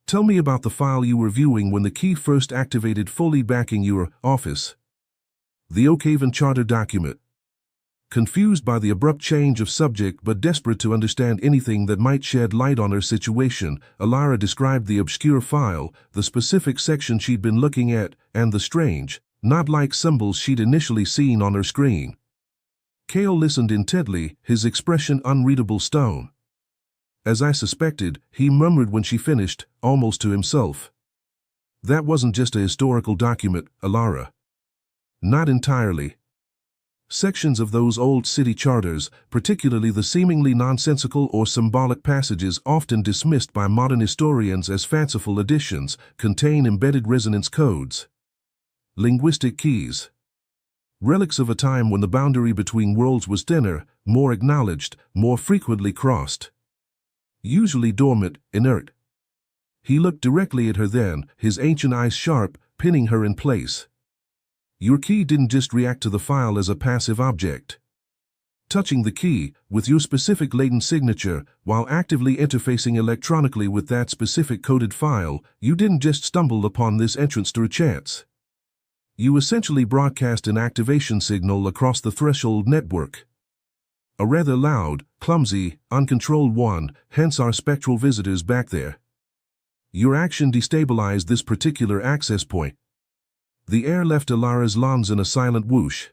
"Tell me about the file you were viewing when the key first activated, fully backing your office." "The Oakhaven charter document." Confused by the abrupt change of subject but desperate to understand anything that might shed light on her situation, Elara described the obscure file, the specific section she'd been looking at, and the strange, knot-like symbols she'd initially seen on her screen. Kale listened intently, his expression unreadable stone. "As I suspected," he murmured when she finished, almost to himself. "That wasn't just a historical document, Elara." "Not entirely. Sections of those old city charters, particularly the seemingly nonsensical or symbolic passages often dismissed by modern historians as fanciful additions, contain embedded resonance codes. Linguistic keys. Relics of a time when the boundary between worlds was thinner, more acknowledged, more frequently crossed. Usually dormant, inert." He looked directly at her then, his ancient eyes sharp, pinning her in place. "Your key didn't just react to the file as a passive object. Touching the key, with your specific latent signature, while actively interfacing electronically with that specific coded file, you didn't just stumble upon this entrance through chance. You essentially broadcast an activation signal across the threshold network. A rather loud, clumsy, uncontrolled one, hence our spectral visitors back there. Your action destabilized this particular access point." The air left Elara's lungs in a silent whoosh.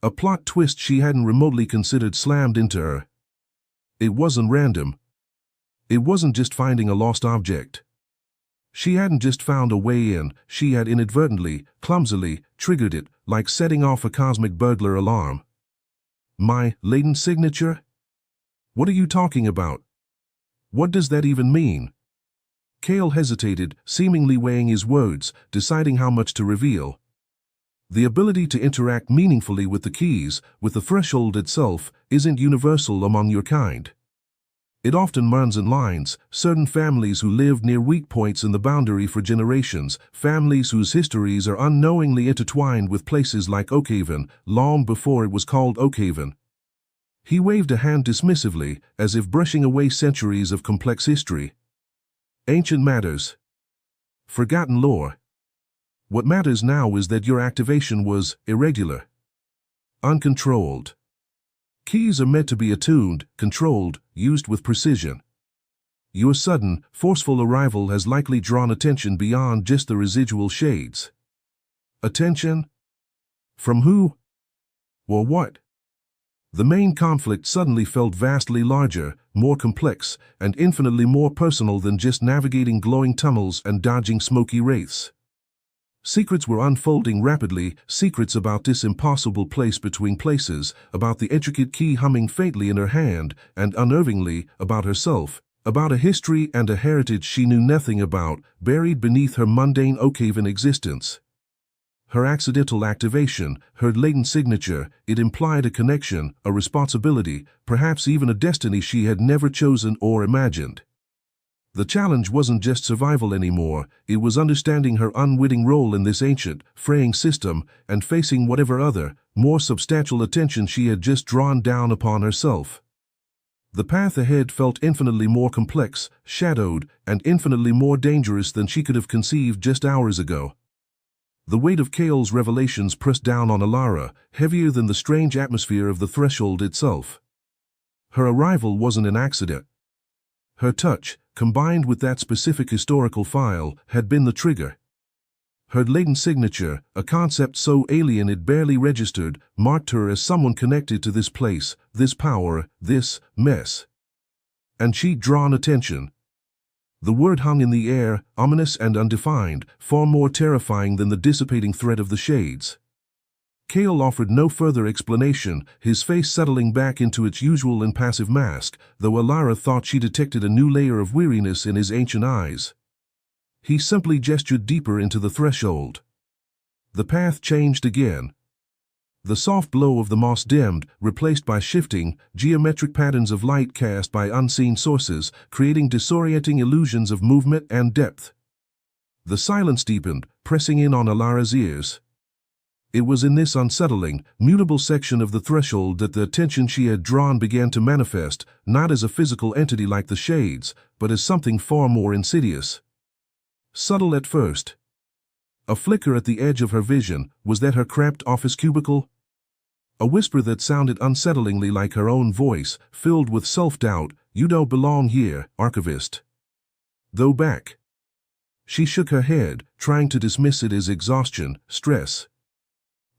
A plot twist she hadn't remotely considered slammed into her. It wasn't random. It wasn't just finding a lost object. She hadn't just found a way in, she had inadvertently, clumsily, triggered it, like setting off a cosmic burglar alarm. "My latent signature? What are you talking about? What does that even mean?" Kale hesitated, seemingly weighing his words, deciding how much to reveal. "The ability to interact meaningfully with the keys, with the threshold itself, isn't universal among your kind. It often runs in lines, certain families who lived near weak points in the boundary for generations, families whose histories are unknowingly intertwined with places like Oakhaven, long before it was called Oakhaven. He waved a hand dismissively, as if brushing away centuries of complex history. Ancient matters. Forgotten lore. What matters now is that your activation was irregular. Uncontrolled. Keys are meant to be attuned, controlled, used with precision. Your sudden, forceful arrival has likely drawn attention beyond just the residual shades. Attention? From who? Or what? The main conflict suddenly felt vastly larger, more complex, and infinitely more personal than just navigating glowing tunnels and dodging smoky wraiths. Secrets were unfolding rapidly, secrets about this impossible place between places, about the intricate key humming faintly in her hand, and unnervingly, about herself, about a history and a heritage she knew nothing about, buried beneath her mundane Oakhaven existence. Her accidental activation, her latent signature, it implied a connection, a responsibility, perhaps even a destiny she had never chosen or imagined. The challenge wasn't just survival anymore, it was understanding her unwitting role in this ancient, fraying system and facing whatever other, more substantial attention she had just drawn down upon herself. The path ahead felt infinitely more complex, shadowed, and infinitely more dangerous than she could have conceived just hours ago. The weight of Kale's revelations pressed down on Elara, heavier than the strange atmosphere of the threshold itself. Her arrival wasn't an accident. Her touch, combined with that specific historical file, had been the trigger. Her latent signature, a concept so alien it barely registered, marked her as someone connected to this place, this power, this mess. And she'd drawn attention. The word hung in the air, ominous and undefined, far more terrifying than the dissipating threat of the shades. Kale offered no further explanation, his face settling back into its usual impassive mask, though Elara thought she detected a new layer of weariness in his ancient eyes. He simply gestured deeper into the threshold. The path changed again. The soft glow of the moss dimmed, replaced by shifting, geometric patterns of light cast by unseen sources, creating disorienting illusions of movement and depth. The silence deepened, pressing in on Elara's ears. It was in this unsettling, mutable section of the threshold that the attention she had drawn began to manifest, not as a physical entity like the shades, but as something far more insidious. Subtle at first. A flicker at the edge of her vision, was that her cramped office cubicle? A whisper that sounded unsettlingly like her own voice, filled with self-doubt, "You don't belong here, archivist." Go back. She shook her head, trying to dismiss it as exhaustion, stress.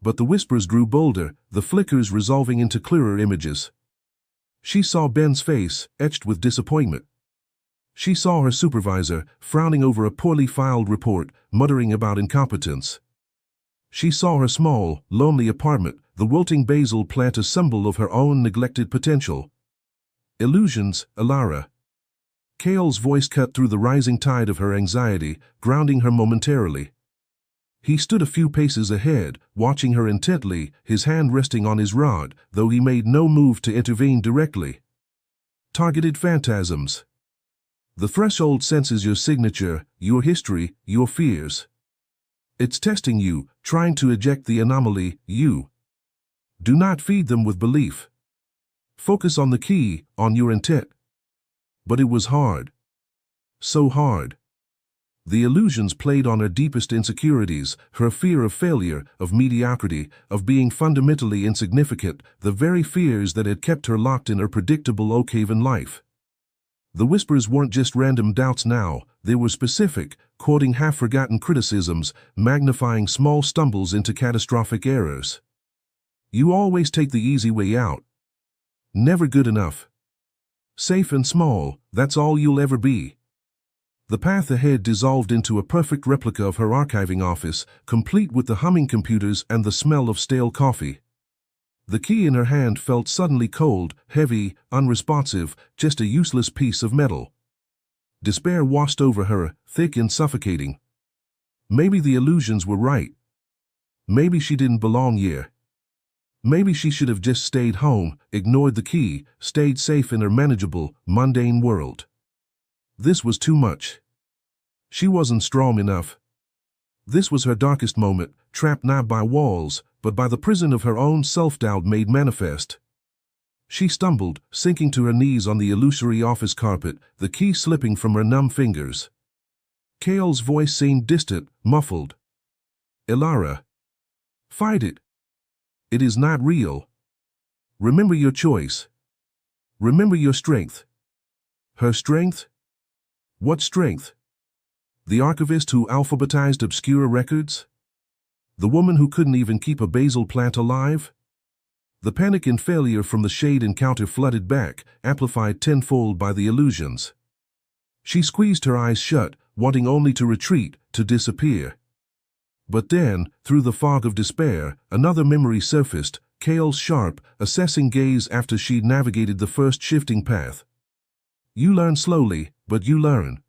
But the whispers grew bolder, the flickers resolving into clearer images. She saw Ben's face, etched with disappointment. She saw her supervisor, frowning over a poorly filed report, muttering about incompetence. She saw her small, lonely apartment, the wilting basil plant a symbol of her own neglected potential. Illusions, Elara. Kale's voice cut through the rising tide of her anxiety, grounding her momentarily. He stood a few paces ahead, watching her intently, his hand resting on his rod, though he made no move to intervene directly. Targeted phantasms. The threshold senses your signature, your history, your fears. It's testing you, trying to eject the anomaly, you. Do not feed them with belief. Focus on the key, on your intent. But it was hard. So hard. The illusions played on her deepest insecurities, her fear of failure, of mediocrity, of being fundamentally insignificant, the very fears that had kept her locked in her predictable Oakhaven life. The whispers weren't just random doubts now, they were specific, quoting half-forgotten criticisms, magnifying small stumbles into catastrophic errors. You always take the easy way out. Never good enough. Safe and small, that's all you'll ever be. The path ahead dissolved into a perfect replica of her archiving office, complete with the humming computers and the smell of stale coffee. The key in her hand felt suddenly cold, heavy, unresponsive, just a useless piece of metal. Despair washed over her, thick and suffocating. Maybe the illusions were right. Maybe she didn't belong here. Maybe she should have just stayed home, ignored the key, stayed safe in her manageable, mundane world. This was too much. She wasn't strong enough. This was her darkest moment, trapped not by walls, but by the prison of her own self-doubt made manifest. She stumbled, sinking to her knees on the illusory office carpet, the key slipping from her numb fingers. Cale's voice seemed distant, muffled. Elara. Fight it. It is not real. Remember your choice. Remember your strength. Her strength? What strength? The archivist who alphabetized obscure records? The woman who couldn't even keep a basil plant alive? The panic and failure from the shade encounter flooded back, amplified tenfold by the illusions. She squeezed her eyes shut, wanting only to retreat, to disappear. But then, through the fog of despair, another memory surfaced, Cale's sharp, assessing gaze after she'd navigated the first shifting path. You learn slowly, but you learn.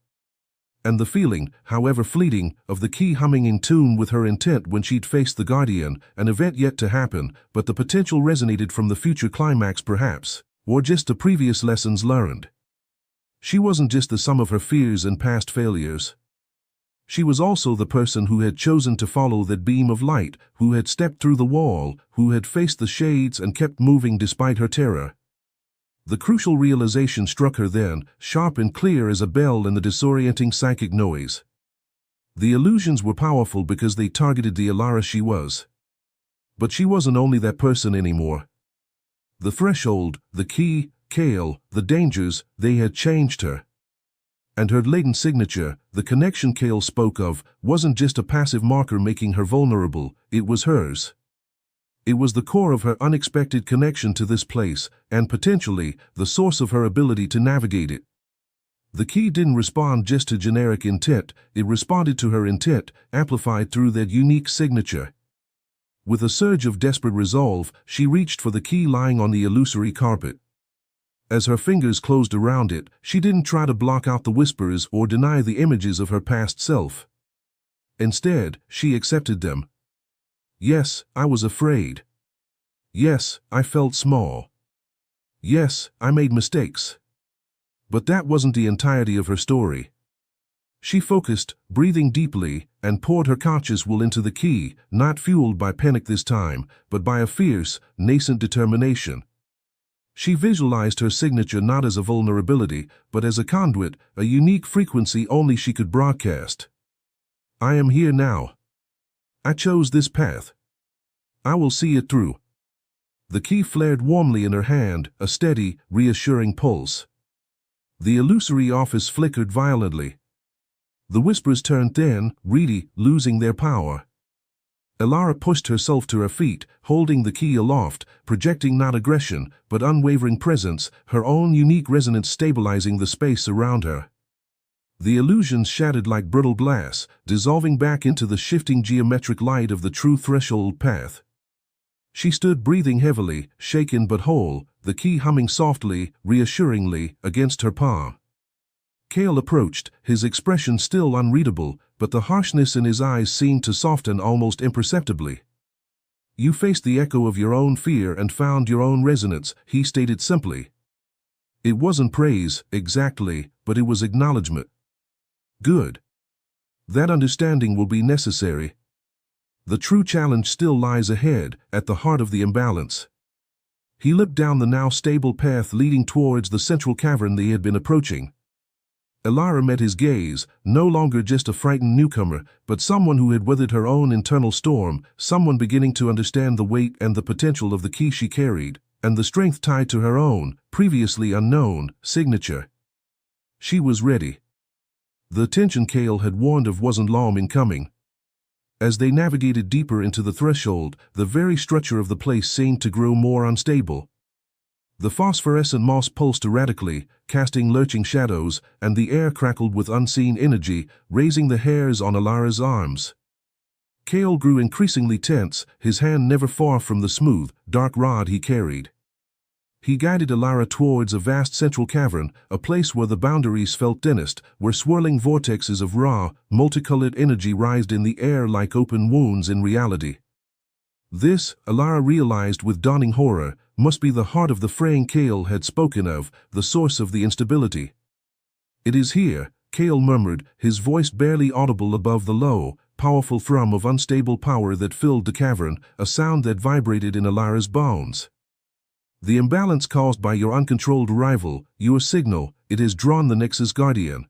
And the feeling, however fleeting, of the key humming in tune with her intent when she'd faced the Guardian, an event yet to happen, but the potential resonated from the future climax perhaps, or just the previous lessons learned. She wasn't just the sum of her fears and past failures. She was also the person who had chosen to follow that beam of light, who had stepped through the wall, who had faced the shades and kept moving despite her terror. The crucial realization struck her then, sharp and clear as a bell in the disorienting psychic noise. The illusions were powerful because they targeted the Elara she was. But she wasn't only that person anymore. The threshold, the key, Cale, the dangers, they had changed her. And her latent signature, the connection Cale spoke of, wasn't just a passive marker making her vulnerable, it was hers. It was the core of her unexpected connection to this place, and potentially, the source of her ability to navigate it. The key didn't respond just to generic intent, it responded to her intent, amplified through that unique signature. With a surge of desperate resolve, she reached for the key lying on the illusory carpet. As her fingers closed around it, she didn't try to block out the whispers or deny the images of her past self. Instead, she accepted them. Yes, I was afraid. Yes, I felt small. Yes, I made mistakes. But that wasn't the entirety of her story. She focused, breathing deeply, and poured her conscious will into the key, not fueled by panic this time, but by a fierce, nascent determination. She visualized her signature not as a vulnerability, but as a conduit, a unique frequency only she could broadcast. I am here now. I chose this path. I will see it through. The key flared warmly in her hand, a steady, reassuring pulse. The illusory office flickered violently. The whispers turned thin, reedy, losing their power. Elara pushed herself to her feet, holding the key aloft, projecting not aggression, but unwavering presence, her own unique resonance stabilizing the space around her. The illusions shattered like brittle glass, dissolving back into the shifting geometric light of the true threshold path. She stood breathing heavily, shaken but whole, the key humming softly, reassuringly, against her palm. Cale approached, his expression still unreadable, but the harshness in his eyes seemed to soften almost imperceptibly. You faced the echo of your own fear and found your own resonance, he stated simply. It wasn't praise, exactly, but it was acknowledgement. Good. That understanding will be necessary. The true challenge still lies ahead, at the heart of the imbalance. He leaped down the now stable path leading towards the central cavern they had been approaching. Elara met his gaze, no longer just a frightened newcomer, but someone who had weathered her own internal storm, someone beginning to understand the weight and the potential of the key she carried, and the strength tied to her own, previously unknown, signature. She was ready. The tension Cale had warned of wasn't long in coming. As they navigated deeper into the threshold, the very structure of the place seemed to grow more unstable. The phosphorescent moss pulsed erratically, casting lurching shadows, and the air crackled with unseen energy, raising the hairs on Elara's arms. Cale grew increasingly tense, his hand never far from the smooth, dark rod he carried. He guided Elara towards a vast central cavern, a place where the boundaries felt thinnest, where swirling vortexes of raw, multicolored energy writhed in the air like open wounds in reality. This, Elara realized with dawning horror, must be the heart of the fraying Kale had spoken of, the source of the instability. "It is here," Kale murmured, his voice barely audible above the low, powerful thrum of unstable power that filled the cavern, a sound that vibrated in Elara's bones. "The imbalance caused by your uncontrolled arrival, your signal, it has drawn the Nexus Guardian."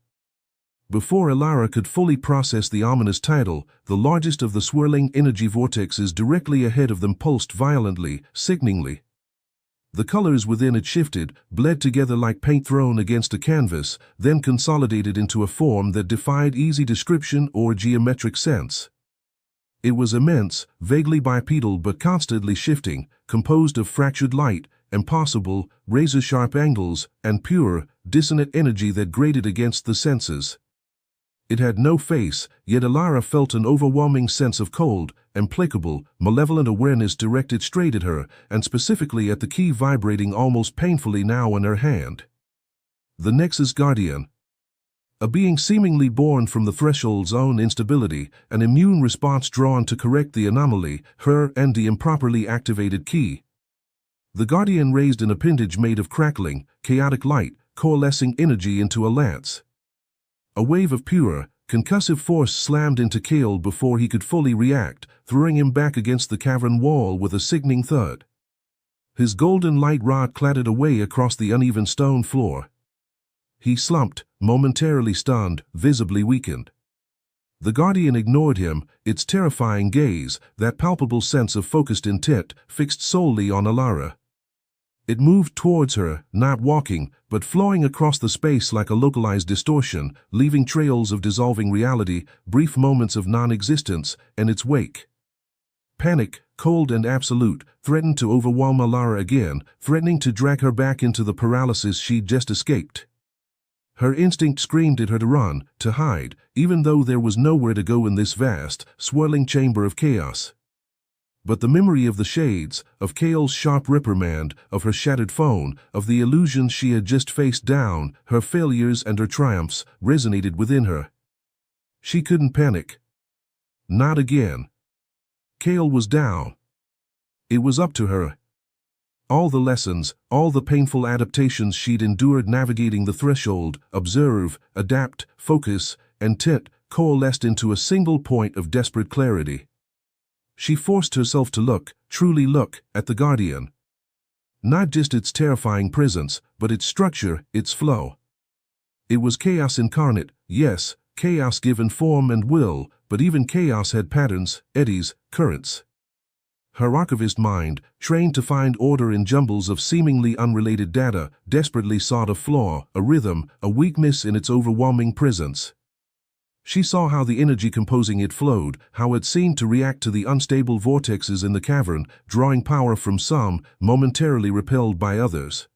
Before Elara could fully process the ominous title, the largest of the swirling energy vortexes directly ahead of them pulsed violently, sickeningly. The colors within it shifted, bled together like paint thrown against a canvas, then consolidated into a form that defied easy description or geometric sense. It was immense, vaguely bipedal but constantly shifting, composed of fractured light, impossible, razor-sharp angles, and pure, dissonant energy that grated against the senses. It had no face, yet Elara felt an overwhelming sense of cold, implacable, malevolent awareness directed straight at her, and specifically at the key vibrating almost painfully now in her hand. The Nexus Guardian. A being seemingly born from the threshold's own instability, an immune response drawn to correct the anomaly, her and the improperly activated key. The Guardian raised an appendage made of crackling, chaotic light, coalescing energy into a lance. A wave of pure, concussive force slammed into Kale before he could fully react, throwing him back against the cavern wall with a sickening thud. His golden light rod clattered away across the uneven stone floor. He slumped, momentarily stunned, visibly weakened. The Guardian ignored him, its terrifying gaze, that palpable sense of focused intent, fixed solely on Elara. It moved towards her, not walking, but flowing across the space like a localized distortion, leaving trails of dissolving reality, brief moments of non-existence, in its wake. Panic, cold and absolute, threatened to overwhelm Elara again, threatening to drag her back into the paralysis she'd just escaped. Her instinct screamed at her to run, to hide, even though there was nowhere to go in this vast, swirling chamber of chaos. But the memory of the shades, of Kale's sharp reprimand, of her shattered phone, of the illusions she had just faced down, her failures and her triumphs, resonated within her. She couldn't panic. Not again. Kale was down. It was up to her. All the lessons, all the painful adaptations she'd endured navigating the threshold, observe, adapt, focus, and coalesced into a single point of desperate clarity. She forced herself to look, truly look, at the Guardian. Not just its terrifying presence, but its structure, its flow. It was chaos incarnate, yes, chaos given form and will, but even chaos had patterns, eddies, currents. Her archivist mind, trained to find order in jumbles of seemingly unrelated data, desperately sought a flaw, a rhythm, a weakness in its overwhelming presence. She saw how the energy composing it flowed, how it seemed to react to the unstable vortexes in the cavern, drawing power from some, momentarily repelled by others.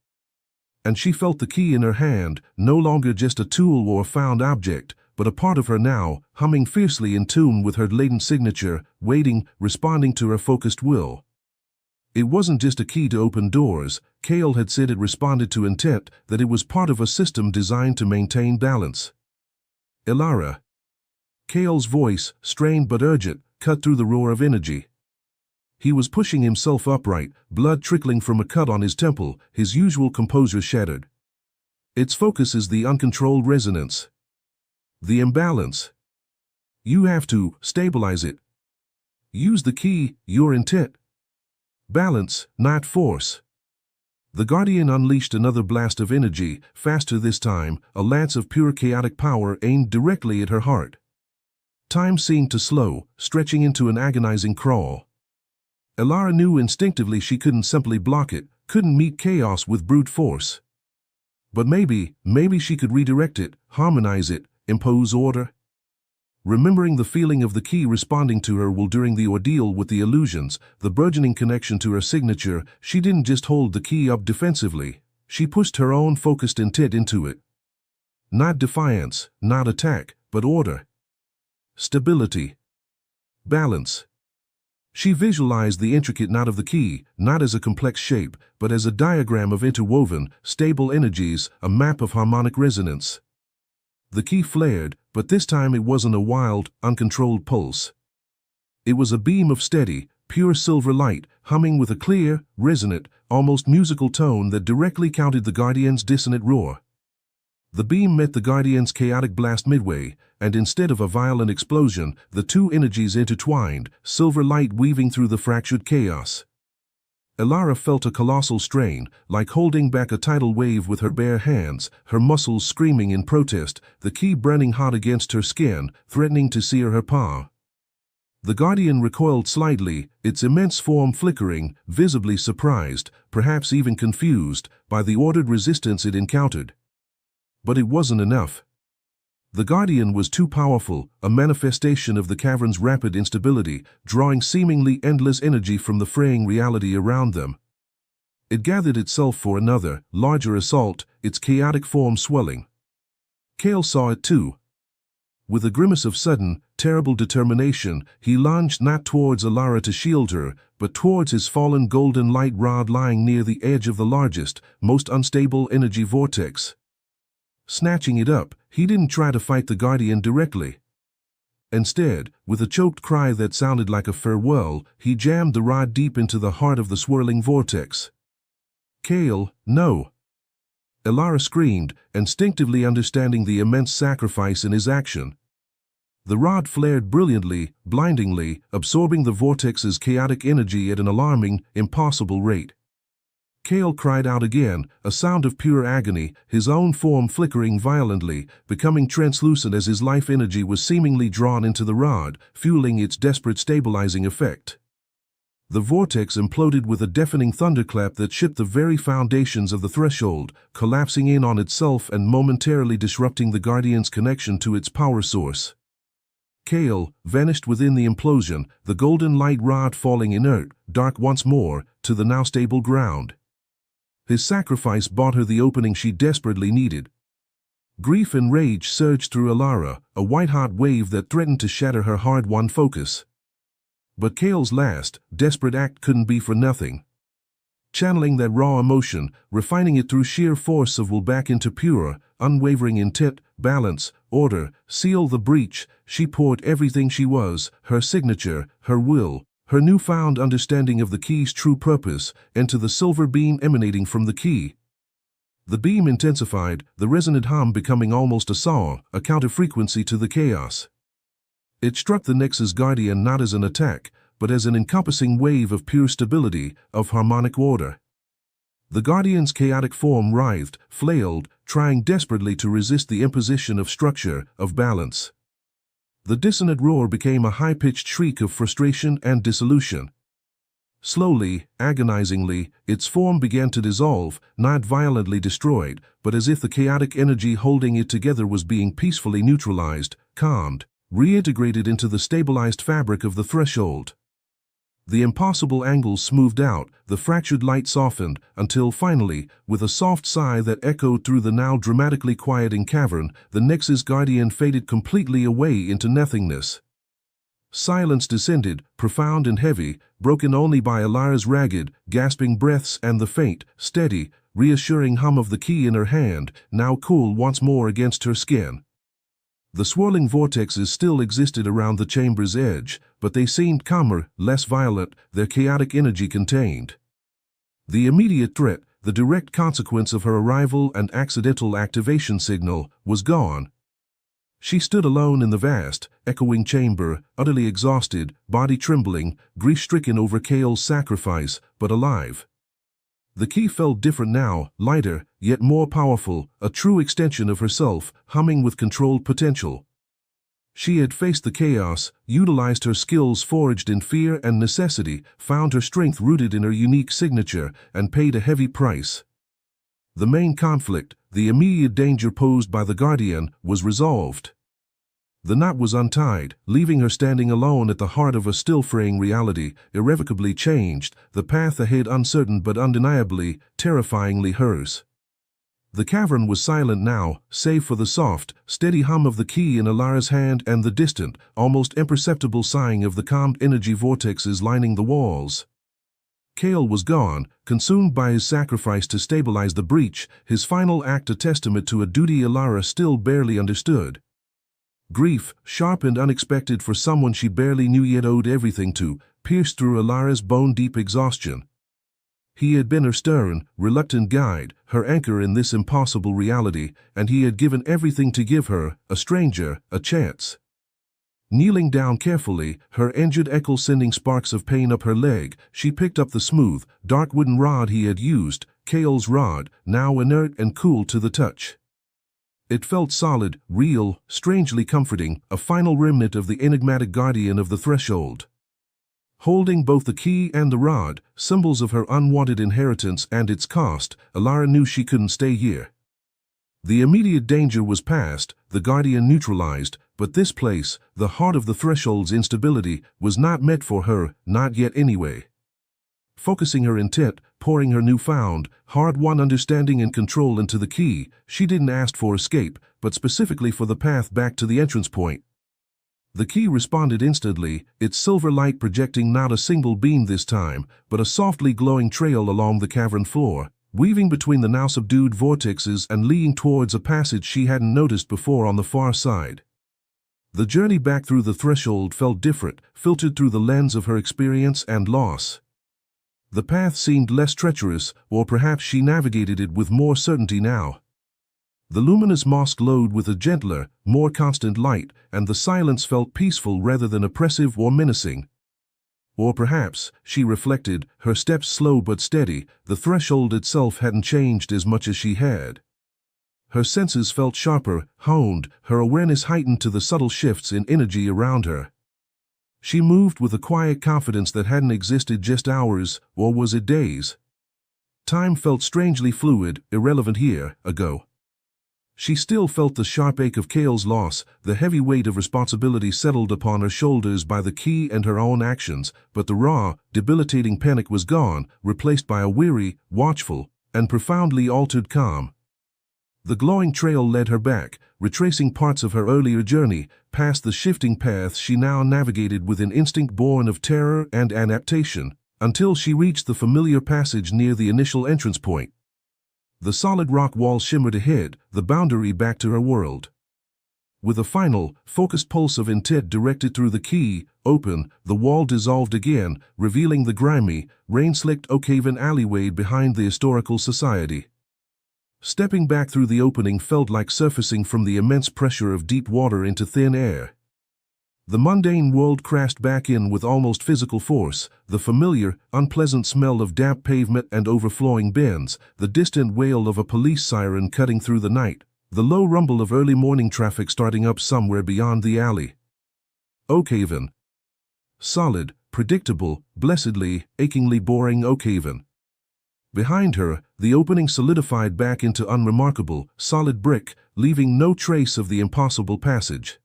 And she felt the key in her hand, no longer just a tool or found object, but a part of her now, humming fiercely in tune with her latent signature, waiting, responding to her focused will. It wasn't just a key to open doors, Kale had said it responded to intent, that it was part of a system designed to maintain balance. Elara. Kale's voice, strained but urgent, cut through the roar of energy. He was pushing himself upright, blood trickling from a cut on his temple, his usual composure shattered. Its focus is the uncontrolled resonance. The imbalance. You have to stabilize it. Use the key, your intent. Balance, not force. The Guardian unleashed another blast of energy, faster this time, a lance of pure chaotic power aimed directly at her heart. Time seemed to slow, stretching into an agonizing crawl. Elara knew instinctively she couldn't simply block it, couldn't meet chaos with brute force. But maybe she could redirect it, harmonize it, impose order. Remembering the feeling of the key responding to her while during the ordeal with the illusions, the burgeoning connection to her signature, she didn't just hold the key up defensively, she pushed her own focused intent into it. Not defiance, not attack, but order. Stability. Balance. She visualized the intricate knot of the key, not as a complex shape, but as a diagram of interwoven, stable energies, a map of harmonic resonance. The key flared, but this time it wasn't a wild, uncontrolled pulse. It was a beam of steady, pure silver light, humming with a clear, resonant, almost musical tone that directly countered the Guardian's dissonant roar. The beam met the Guardian's chaotic blast midway, and instead of a violent explosion, the two energies intertwined, silver light weaving through the fractured chaos. Elara felt a colossal strain, like holding back a tidal wave with her bare hands, her muscles screaming in protest, the key burning hot against her skin, threatening to sear her palm. The Guardian recoiled slightly, its immense form flickering, visibly surprised, perhaps even confused, by the ordered resistance it encountered. But it wasn't enough. The Guardian was too powerful, a manifestation of the cavern's rapid instability, drawing seemingly endless energy from the fraying reality around them. It gathered itself for another, larger assault, its chaotic form swelling. Kale saw it too. With a grimace of sudden, terrible determination, he lunged not towards Elara to shield her, but towards his fallen golden light rod lying near the edge of the largest, most unstable energy vortex. Snatching it up, he didn't try to fight the Guardian directly. Instead, with a choked cry that sounded like a farewell, he jammed the rod deep into the heart of the swirling vortex. "Kale, no!" Elara screamed, instinctively understanding the immense sacrifice in his action. The rod flared brilliantly, blindingly, absorbing the vortex's chaotic energy at an alarming, impossible rate. Kale cried out again, a sound of pure agony, his own form flickering violently, becoming translucent as his life energy was seemingly drawn into the rod, fueling its desperate stabilizing effect. The vortex imploded with a deafening thunderclap that shook the very foundations of the threshold, collapsing in on itself and momentarily disrupting the Guardian's connection to its power source. Kale vanished within the implosion, the golden light rod falling inert, dark once more, to the now stable ground. His sacrifice bought her the opening she desperately needed. Grief and rage surged through Elara, a white-hot wave that threatened to shatter her hard-won focus. But Kale's last, desperate act couldn't be for nothing. Channeling that raw emotion, refining it through sheer force of will back into pure, unwavering intent, balance, order, seal the breach, she poured everything she was, her signature, her will, her newfound understanding of the key's true purpose, into the silver beam emanating from the key. The beam intensified, the resonant hum becoming almost a song, a counter-frequency to the chaos. It struck the Nexus Guardian not as an attack, but as an encompassing wave of pure stability, of harmonic order. The Guardian's chaotic form writhed, flailed, trying desperately to resist the imposition of structure, of balance. The dissonant roar became a high-pitched shriek of frustration and dissolution. Slowly, agonizingly, its form began to dissolve, not violently destroyed, but as if the chaotic energy holding it together was being peacefully neutralized, calmed, reintegrated into the stabilized fabric of the threshold. The impossible angles smoothed out, the fractured light softened, until finally, with a soft sigh that echoed through the now dramatically quieting cavern, the Nexus Guardian faded completely away into nothingness. Silence descended, profound and heavy, broken only by Elara's ragged, gasping breaths and the faint, steady, reassuring hum of the key in her hand, now cool once more against her skin. The swirling vortexes still existed around the chamber's edge, but they seemed calmer, less violent, their chaotic energy contained. The immediate threat, the direct consequence of her arrival and accidental activation signal, was gone. She stood alone in the vast, echoing chamber, utterly exhausted, body trembling, grief-stricken over Kale's sacrifice, but alive. The key felt different now, lighter, yet more powerful, a true extension of herself, humming with controlled potential. She had faced the chaos, utilized her skills forged in fear and necessity, found her strength rooted in her unique signature, and paid a heavy price. The main conflict, the immediate danger posed by the Guardian, was resolved. The knot was untied, leaving her standing alone at the heart of a still fraying reality, irrevocably changed, the path ahead uncertain but undeniably, terrifyingly hers. The cavern was silent now, save for the soft, steady hum of the key in Elara's hand and the distant, almost imperceptible sighing of the calmed energy vortexes lining the walls. Kale was gone, consumed by his sacrifice to stabilize the breach, his final act a testament to a duty Elara still barely understood. Grief, sharp and unexpected for someone she barely knew yet owed everything to, pierced through Elara's bone-deep exhaustion. He had been her stern, reluctant guide, her anchor in this impossible reality, and he had given everything to give her, a stranger, a chance. Kneeling down carefully, her injured ankle sending sparks of pain up her leg, she picked up the smooth, dark wooden rod he had used, Kale's rod, now inert and cool to the touch. It felt solid, real, strangely comforting, a final remnant of the enigmatic guardian of the threshold. Holding both the key and the rod, symbols of her unwanted inheritance and its cost, Elara knew she couldn't stay here. The immediate danger was past, the guardian neutralized, but this place, the heart of the threshold's instability, was not meant for her, not yet anyway. Focusing her intent, pouring her newfound, hard-won understanding and control into the key, she didn't ask for escape, but specifically for the path back to the entrance point. The key responded instantly, its silver light projecting not a single beam this time, but a softly glowing trail along the cavern floor, weaving between the now subdued vortexes and leading towards a passage she hadn't noticed before on the far side. The journey back through the threshold felt different, filtered through the lens of her experience and loss. The path seemed less treacherous, or perhaps she navigated it with more certainty now. The luminous moss glowed with a gentler, more constant light, and the silence felt peaceful rather than oppressive or menacing. Or perhaps, she reflected, her steps slow but steady, the threshold itself hadn't changed as much as she had. Her senses felt sharper, honed, her awareness heightened to the subtle shifts in energy around her. She moved with a quiet confidence that hadn't existed just hours, or was it days? Time felt strangely fluid, irrelevant here, ago. She still felt the sharp ache of Kale's loss, the heavy weight of responsibility settled upon her shoulders by the key and her own actions, but the raw, debilitating panic was gone, replaced by a weary, watchful, and profoundly altered calm. The glowing trail led her back, retracing parts of her earlier journey, past the shifting paths she now navigated with an instinct born of terror and adaptation, until she reached the familiar passage near the initial entrance point. The solid rock wall shimmered ahead, the boundary back to her world. With a final, focused pulse of intent directed through the key, open, the wall dissolved again, revealing the grimy, rain-slicked Oakhaven alleyway behind the historical society. Stepping back through the opening felt like surfacing from the immense pressure of deep water into thin air. The mundane world crashed back in with almost physical force, the familiar, unpleasant smell of damp pavement and overflowing bins, the distant wail of a police siren cutting through the night, the low rumble of early morning traffic starting up somewhere beyond the alley. Oakhaven. Solid, predictable, blessedly, achingly boring Oakhaven. Behind her, the opening solidified back into unremarkable, solid brick, leaving no trace of the impossible passage.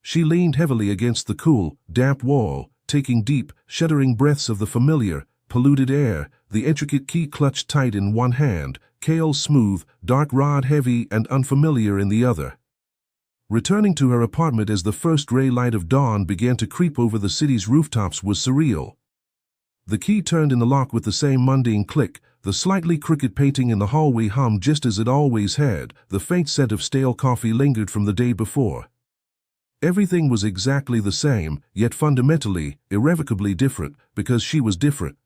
She leaned heavily against the cool, damp wall, taking deep, shuddering breaths of the familiar, polluted air, the intricate key clutched tight in one hand, Kale's smooth, dark rod heavy and unfamiliar in the other. Returning to her apartment as the first gray light of dawn began to creep over the city's rooftops was surreal. The key turned in the lock with the same mundane click, the slightly crooked painting in the hallway hummed just as it always had, the faint scent of stale coffee lingered from the day before. Everything was exactly the same, yet fundamentally, irrevocably different, because she was different.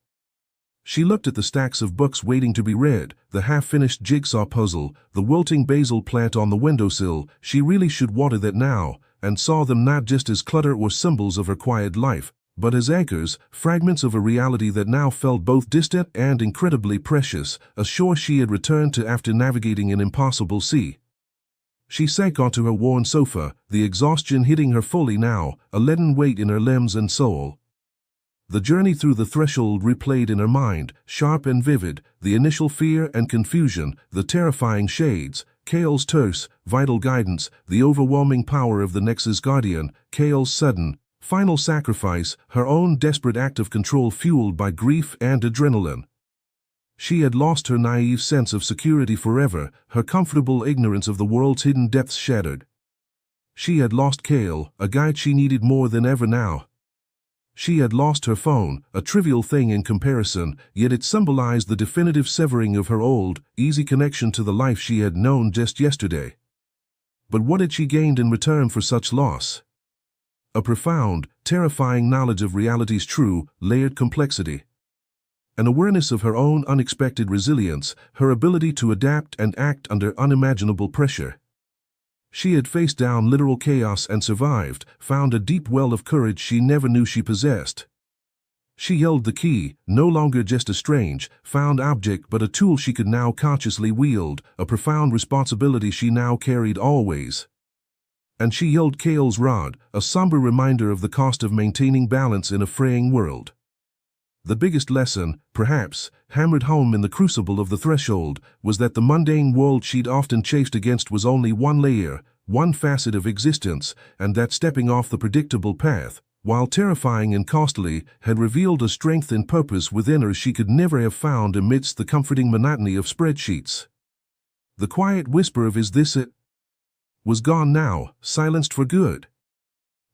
She looked at the stacks of books waiting to be read, the half-finished jigsaw puzzle, the wilting basil plant on the windowsill, she really should water that now, and saw them not just as clutter or symbols of her quiet life, but as anchors, fragments of a reality that now felt both distant and incredibly precious, a shore she had returned to after navigating an impossible sea. She sank onto her worn sofa, the exhaustion hitting her fully now, a leaden weight in her limbs and soul. The journey through the threshold replayed in her mind, sharp and vivid, the initial fear and confusion, the terrifying shades, Kale's terse, vital guidance, the overwhelming power of the Nexus Guardian, Kale's sudden, final sacrifice, her own desperate act of control fueled by grief and adrenaline. She had lost her naive sense of security forever, her comfortable ignorance of the world's hidden depths shattered. She had lost Kale, a guide she needed more than ever now. She had lost her phone, a trivial thing in comparison, yet it symbolized the definitive severing of her old, easy connection to the life she had known just yesterday. But what had she gained in return for such loss? A profound, terrifying knowledge of reality's true, layered complexity. An awareness of her own unexpected resilience, her ability to adapt and act under unimaginable pressure. She had faced down literal chaos and survived, found a deep well of courage she never knew she possessed. She held the key, no longer just a strange, found object but a tool she could now consciously wield, a profound responsibility she now carried always. And she held Kale's rod, a somber reminder of the cost of maintaining balance in a fraying world. The biggest lesson, perhaps, hammered home in the crucible of the threshold, was that the mundane world she'd often chased against was only one layer, one facet of existence, and that stepping off the predictable path, while terrifying and costly, had revealed a strength and purpose within her she could never have found amidst the comforting monotony of spreadsheets. The quiet whisper of "Is this it?" was gone now, silenced for good.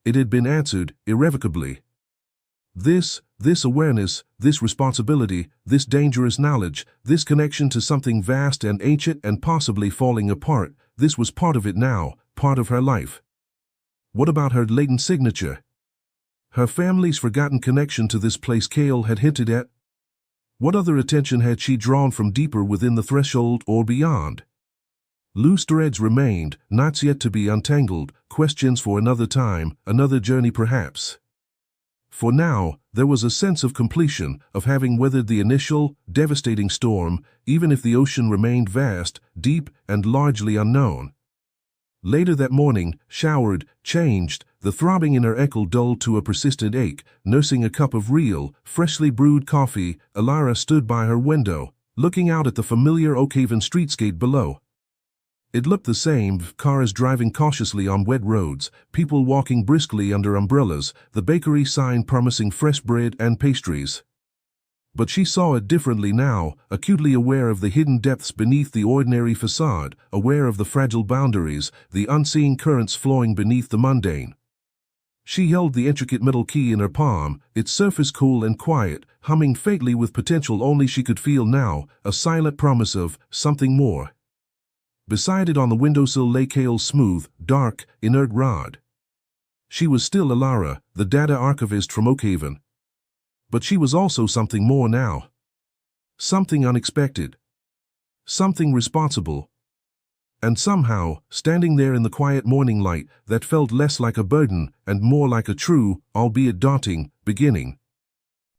It had been answered irrevocably. This awareness, this responsibility, this dangerous knowledge, this connection to something vast and ancient and possibly falling apart, this was part of it now, part of her life. What about her latent signature? Her family's forgotten connection to this place Kale had hinted at? What other attention had she drawn from deeper within the threshold or beyond? Loose threads remained, knots yet to be untangled, questions for another time, another journey perhaps. For now, there was a sense of completion, of having weathered the initial, devastating storm, even if the ocean remained vast, deep, and largely unknown. Later that morning, showered, changed, the throbbing in her ankle dulled to a persistent ache, nursing a cup of real, freshly brewed coffee, Elara stood by her window, looking out at the familiar Oakhaven streetscape below. It looked the same, cars driving cautiously on wet roads, people walking briskly under umbrellas, the bakery sign promising fresh bread and pastries. But she saw it differently now, acutely aware of the hidden depths beneath the ordinary facade, aware of the fragile boundaries, the unseen currents flowing beneath the mundane. She held the intricate metal key in her palm, its surface cool and quiet, humming faintly with potential only she could feel now, a silent promise of something more. Beside it on the windowsill lay Kale's smooth, dark, inert rod. She was still Elara, the data archivist from Oakhaven. But she was also something more now. Something unexpected. Something responsible. And somehow, standing there in the quiet morning light, that felt less like a burden and more like a true, albeit daunting, beginning.